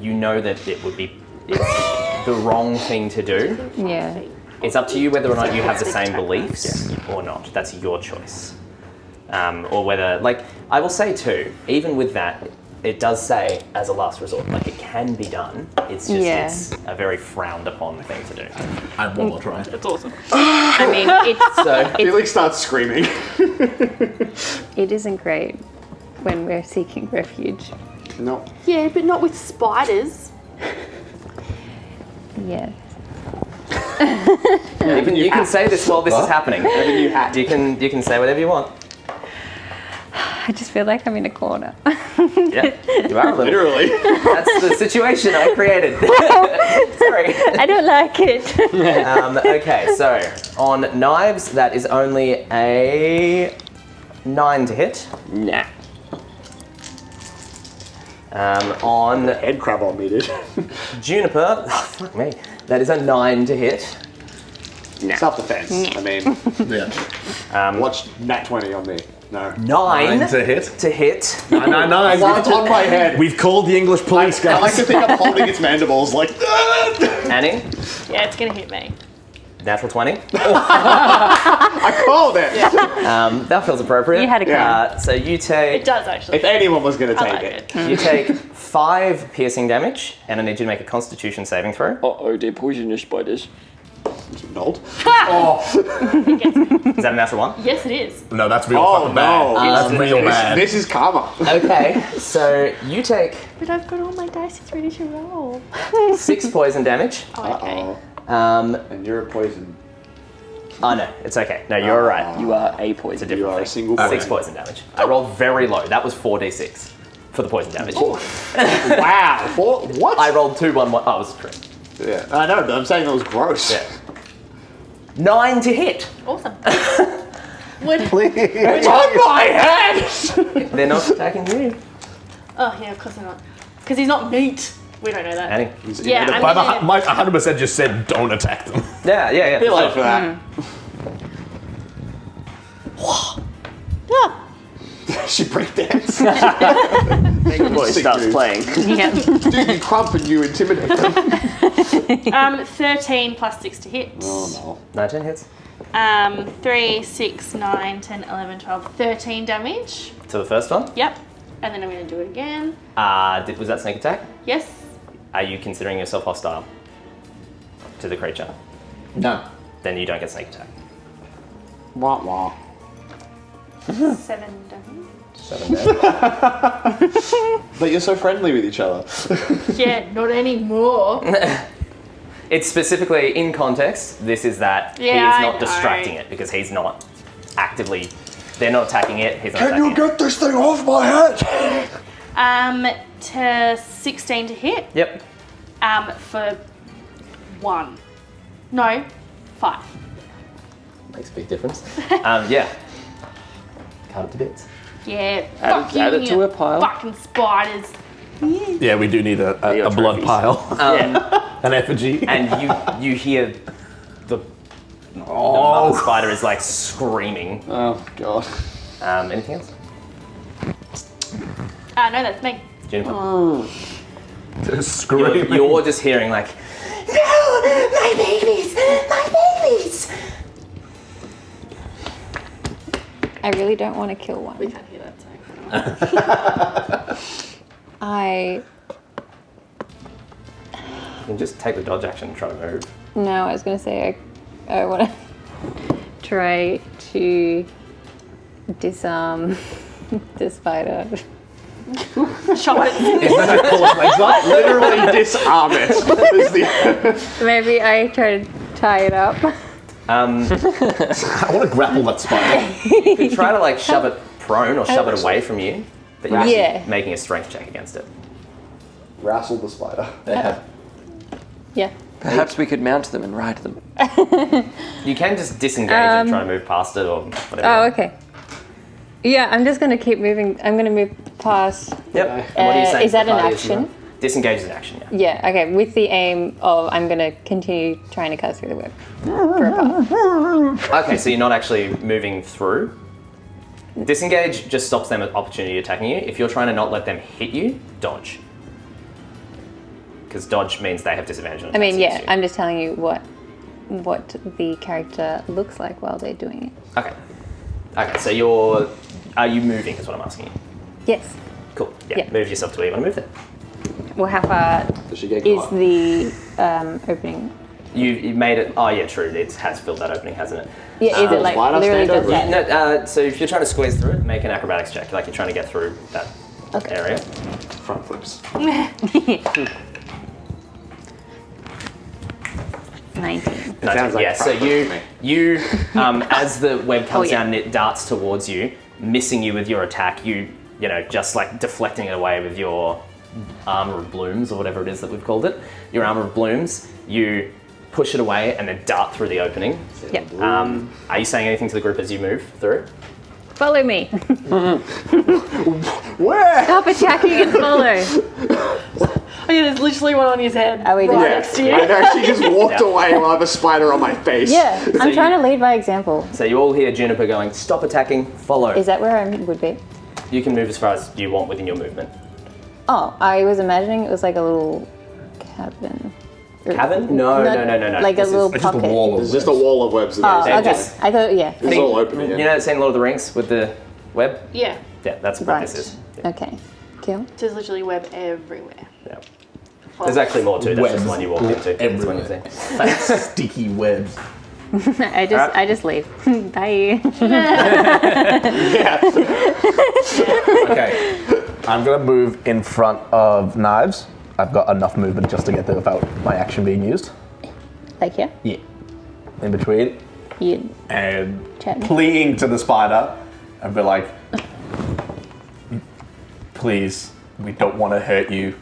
You know that it would be the wrong thing to do. Yeah. It's up to you whether or not you have the same beliefs or not. That's your choice. Or whether, like, I will say too, even with that, it does say as a last resort, like it can be done. It's just it's a very frowned upon thing to do. I have one more try. It's awesome. I mean, So Felix starts screaming. it isn't great when we're seeking refuge. No. Yeah, but not with spiders. Yeah. you can say this while this is happening. You hat. You can say whatever you want. I just feel like I'm in a corner. Yeah, you are a little. Literally. That's the situation I created. Sorry. I don't like it. Okay, so on knives, that is only a 9 to hit. Nah. On Head crab on me, dude. Juniper, oh, fuck me, that is a 9 to hit. Self-defense. I mean, Yeah. watch Nat 20 on me. No. 9 9 to hit. to hit. 9. It's on my head. We've called the English police, I like guys. to think I'm holding its mandibles like. Annie, Yeah, it's gonna hit me. natural 20. I called it. That feels appropriate. You had a card. So you It take does actually. If anyone was going to I take like it. it. you take 5 piercing damage, and I need you to make a Constitution saving throw. Uh-oh, they're poisonous spiders. Nold. Is that a natural 1? Yes, it is. No, that's real Oh, fucking bad. no. That's real bad. This is karma. Okay, so you take But I've got all my dice ready to roll. 6 poison damage. Oh, okay. And you're a poison. Oh no, it's okay. No, you're right. You are a It's a poison. different You are thing. a single 6 poison. poison damage. I rolled very low. That was 4d6 for the poison damage. Wow. What? I rolled 2, 1, 1. Oh, it was true. Yeah. I know, but I'm saying that was gross. Yeah. 9 to hit. Awesome. Would, It's on my head! They're not attacking you. oh yeah, of course they're not. Because he's not meat. We don't know that. Annie. Yeah, I'm But gonna- Mike 100% just said don't attack them. Yeah. Feel like for that. Ah, She breakdance. Boy starts playing. Yeah. Dude, you crump and you intimidate them. 13 plus 6 to hit. Oh 19 hits. 3, 6, 9, 10, 11, 12, 13 damage. To the first one. Yep. And then I'm going to do it again. Was that sneak attack? Yes. Are you considering yourself hostile to the creature? No. Then you don't get sneak attack. no. Wah wah. 7 damage. 7 damage. But you're so friendly with each other. Yeah, not anymore. It's specifically in context. This is that he Yeah, is I not know. distracting it because he's not actively. They're not attacking it. He's not Can attacking you it. get this thing off my head? To 16 to hit. Yep. For 1. No, 5. Makes a big difference. Yeah. Cut it to bits. Yeah. Add fuck it you, to you a pile. Fucking spiders. Yeah, we do need a blood trophies. pile. An effigy. And you hear the mother spider is like screaming. Oh god. Anything else? No, that's me. Juniper? Screaming. You're just hearing like, no, my babies, my babies. I really don't want to kill one. We can't hear that, so. I You can just take the dodge action and try to move. no, I was gonna say I want to try to disarm the spider. Shot it. Literally disarm it. Is the- Maybe I try to tie it up. I want to grapple that spider. You could try to like shove it prone or shove it away from you, but you're Yeah. actually making a strength check against it. Wrestle the spider. Yeah. Perhaps we could mount them and ride them. You can just disengage and try to move past it or whatever. Oh, okay. Yeah, I'm just gonna keep moving. I'm gonna move past. Yep. And what are you saying Is that to the an party action? Disengage is an action, yeah. Yeah. Okay. With the aim of I'm gonna continue trying to cut through the web. For a path. Okay, so you're not actually moving through? Disengage just stops them at opportunity attacking you. If you're trying to not let them hit you, dodge. Because dodge means they have disadvantage on I mean, attacks yeah, against you. I'm just telling you what the character looks like while they're doing it. Okay. Okay, so are you moving is what I'm asking you? Yes. Cool. Yeah, Yeah. move yourself to where you want to move then. Well, how far Does she get is caught? the opening? You made it, oh yeah, true, it has filled that opening, hasn't it? Yeah, is it like why not literally stand just over that? No, so if you're trying to squeeze through it, make an acrobatics check, like you're trying to get through that Okay. area. Front flips. 19. No, sounds like yeah, so front flips to you as the web comes yeah. down and it darts towards you, missing you with your attack, you know, just like deflecting it away with your armor of blooms, or whatever it is that we've called it. Your armor of blooms, you push it away and then dart through the opening. Yep. Are you saying anything to the group as you move through? Follow me. Where? Stop attacking and follow. Oh yeah, there's literally one on his head. Are we doing right it? next to you. I know, she just walked Yeah. away while I have a spider on my face. Yeah, I'm you- trying to lead by example. So you all hear Juniper going, stop attacking, follow. Is that where I would be? You can move as far as you want within your movement. Oh, I was imagining it was like a little cabin. Cabin? No. Like This a is- little It's just a pocket. wall of It's just a wall of webs. Oh, They're okay. just- I thought, yeah. It's all open again. You know that scene Lord of the Rings with the web? Yeah, Yeah, that's what Right. this is. Yeah. Okay. Cool. there's literally web everywhere. Yeah. There's actually more too. That's Webs just one you walked into. That's one you've everywhere. seen. Fat, sticky webs. I just leave. Bye. Okay, I'm gonna move in front of Knives. I've got enough movement just to get there without my action being used. Like here? Yeah. In between. You And Chat. clinging to the spider and be like, please, we don't want to hurt you.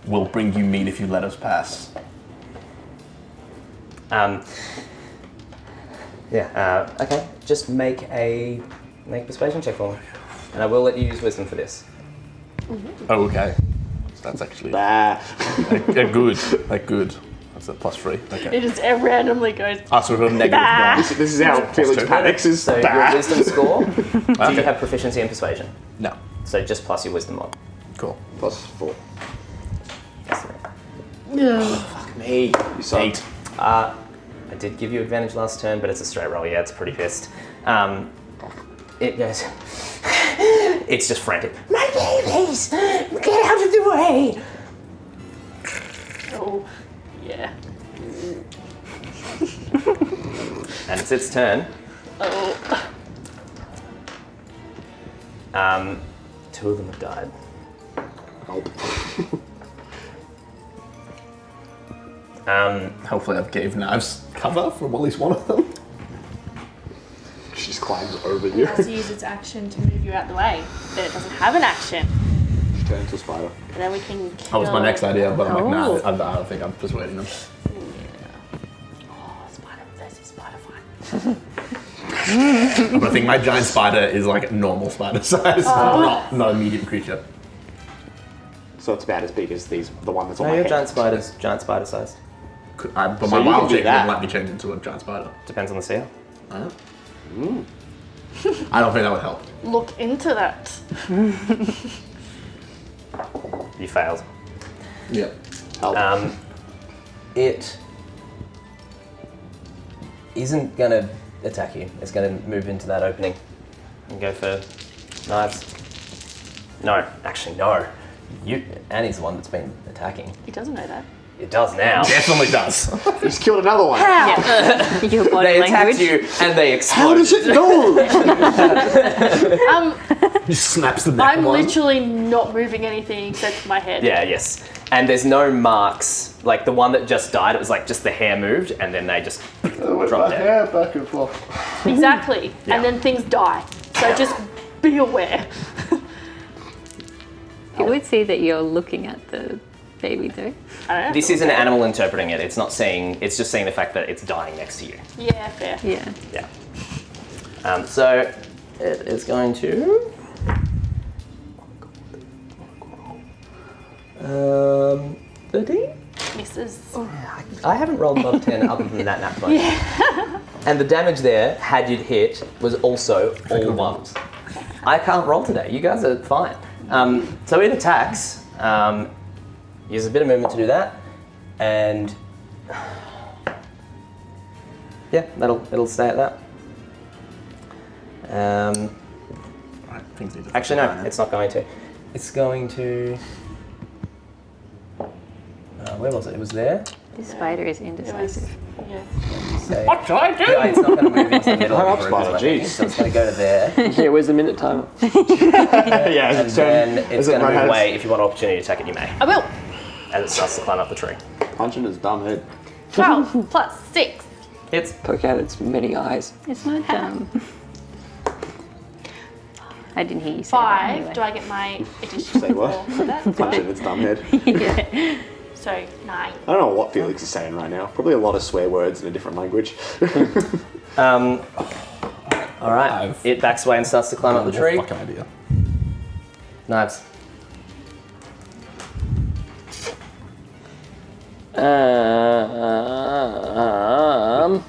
We'll bring you meat if you let us pass. Okay. Just make persuasion check for me, and I will let you use wisdom for this. Oh, okay. That's actually Ah. good. Like good. That's a +3. Okay. It just randomly goes. Ah, so we've got a -1. This is how Felix panics. Is So your wisdom score. Do Okay. you have proficiency in persuasion? No. So just plus your wisdom mod. Cool. +4. That's 3. Me. You suck. 8. I did give you advantage last turn, but it's a straight roll. Yeah, it's pretty pissed. It goes. It's just frantic. My babies, get out of the way! Oh, yeah. And it's its turn. Oh. 2 of them have died. Hopefully I've gave Knives cover from at least one of them. She just climbs over you. It has to use its action to move you out the way. Then it doesn't have an action. She turns into a spider. And then we can. That was my next idea, but I'm like, nah, Oh. I don't think I'm persuading them. Oh, spider. There's a spider fight. But I think my giant spider is like normal spider size, not a medium creature. So it's about as big as the one that's on No, my your head. giant spider size. But So my you wild can do shape that. wouldn't let me change into a giant spider. Depends on the seal. I don't think that would help. Look into that. You failed. Yeah. It isn't gonna attack you. It's gonna move into that opening and go for knives. No, actually no. Annie's the one that's been attacking. He doesn't know that. It does now. Definitely does. He's killed another one. Your body They attacked language. you and they exploded. How does it know? He snaps the neck I'm one. literally not moving anything except my head. Yeah, yes. And there's no marks. Like the one that just died, it was like just the hair moved and then they just dropped dead. hair back and forth. Exactly. Yeah. And then things die. So just be aware. It would see that you're looking at the baby though. I don't know. This is an animal interpreting it. It's not seeing, it's just seeing the fact that it's dying next to you. Yeah, fair. Yeah. Yeah. So it is going to. 13? Misses. I haven't rolled above 10 other than that nat 20. And the damage there, had you hit, was also all ones. I can't roll today. You guys are fine. So it attacks. Use a bit of movement to do that, and yeah, it'll stay at that. Actually, no, it's not going to. It's going to. Where was it? It was there. This spider is indecisive. So, What should I do? yeah, it's not going to move into the middle of the room, Spider, I think, jeez. so it's going to go to there. Yeah, where's the minute timer? Yeah, And then it's going to move away. If you want an opportunity to attack it, you may. I will. As it starts to climb up the tree. Punching his dumb head. 12 plus 6. Hits. Poke out its many eyes. It's not dumb. I didn't hear you say 5. that anyway. Do I get my additional Say what? 4 for that? Punching its dumb head. Yeah. So 9. I don't know what Felix is saying right now. Probably a lot of swear words in a different language. All right. It backs away and starts to climb up the tree. Fucking idea. Knives.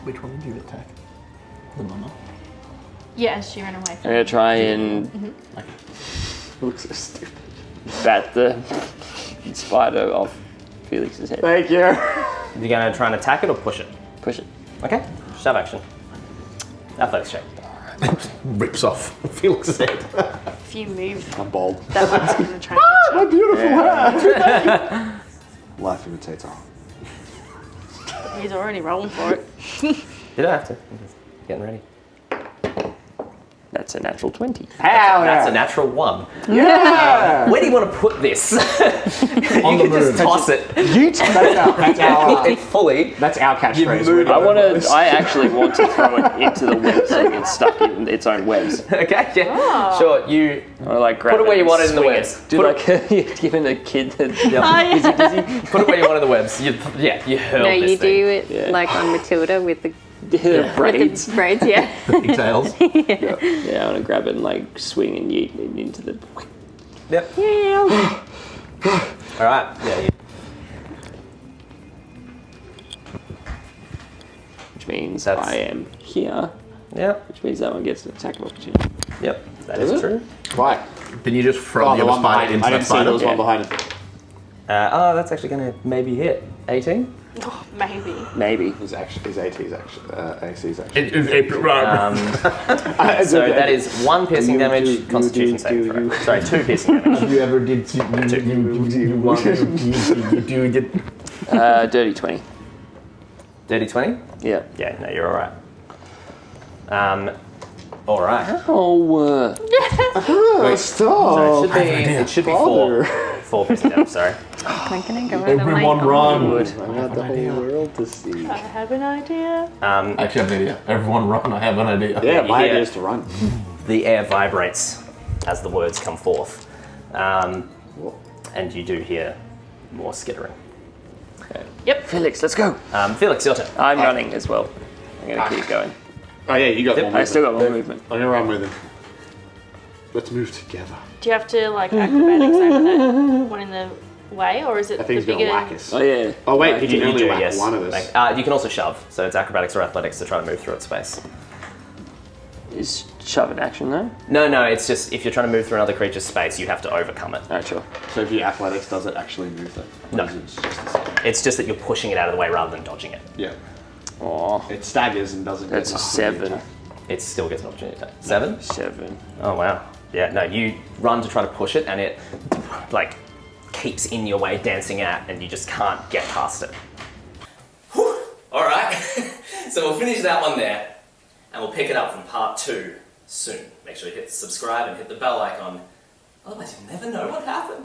Which one did you attack? The mama. Yeah, and she ran away I'm from gonna try and Looks so stupid. bat the spider off Felix's head. Thank you. You're going to try and attack it or push it? Push it. Okay. Shove action. Athletics check. Rips off Felix's head. If you move, I'm bald. that one's going to try and My beautiful hat. Life imitates art. get you. He's already rolling for it. You don't have to. I'm just getting ready. That's a natural 20. That's a natural 1. Yeah. Where do you want to put this? You can just toss it. That's our catchphrase. I actually want to throw it into the web so it gets stuck in its own webs. Okay, yeah. Sure, you I like grab put it where you want it in the swing webs. Do like you're giving a kid that Put it where you want in the webs. You hurl No, this you thing. do it like on Matilda with the braids. With the braids, yeah. The pigtails. Yeah, I want to grab it and like swing and yeet it into the. Yep. All right. Yeah. Which means That's- I am here. Yep. Which means that one gets an attack of opportunity. Yep. That Is is it? true. Right. Then you just throw the the other one behind spider him. into I that didn't see there spider. was one behind him. That's actually going to maybe hit 18. Oh, maybe. Maybe. His AC's actually. AC's actually. It is So that is 1 piercing damage, Constitution saving throw. Sorry, 2 piercing damage. You ever did Dirty 20. Dirty 20? Yeah. Yeah. No, you're all right. All right. Oh. So it should be 4 piercing damage. Sorry. Clinking and going Everyone run! I got the whole world to see. I have an idea. Um, I actually have an idea. Everyone run, I have an idea. Yeah, my Yeah. idea is to run. the air vibrates as the words come forth, and you do hear more skittering. Yep. Felix, let's go. Felix, your turn. I'm running as well. I'm gonna keep going. Oh yeah, you got Yep. one. I still got one movement. I'm gonna run with him. Let's move together. Do you have to like acrobatics over that one in the way, or is it I think he's the gonna bigger? whack us. Oh yeah. Oh wait, he You can only do, whack yes. one of us. You can also shove, so it's acrobatics or athletics to try to move through its space. Is shove an action though? No, it's just if you're trying to move through another creature's space, you have to overcome it. Alright, sure. So if your athletics does it actually move though? No. Or is it just the same? It's just that you're pushing it out of the way rather than dodging it. Yeah. Oh, It staggers and doesn't. that's a get 7. It still gets an opportunity attack. 7? 7. Oh wow. Yeah, no, you run to try to push it and it like keeps in your way dancing out and you just can't get past it. Alright, so we'll finish that one there and we'll pick it up from part 2 soon. Make sure you hit subscribe and hit the bell icon, otherwise you'll never know what happened.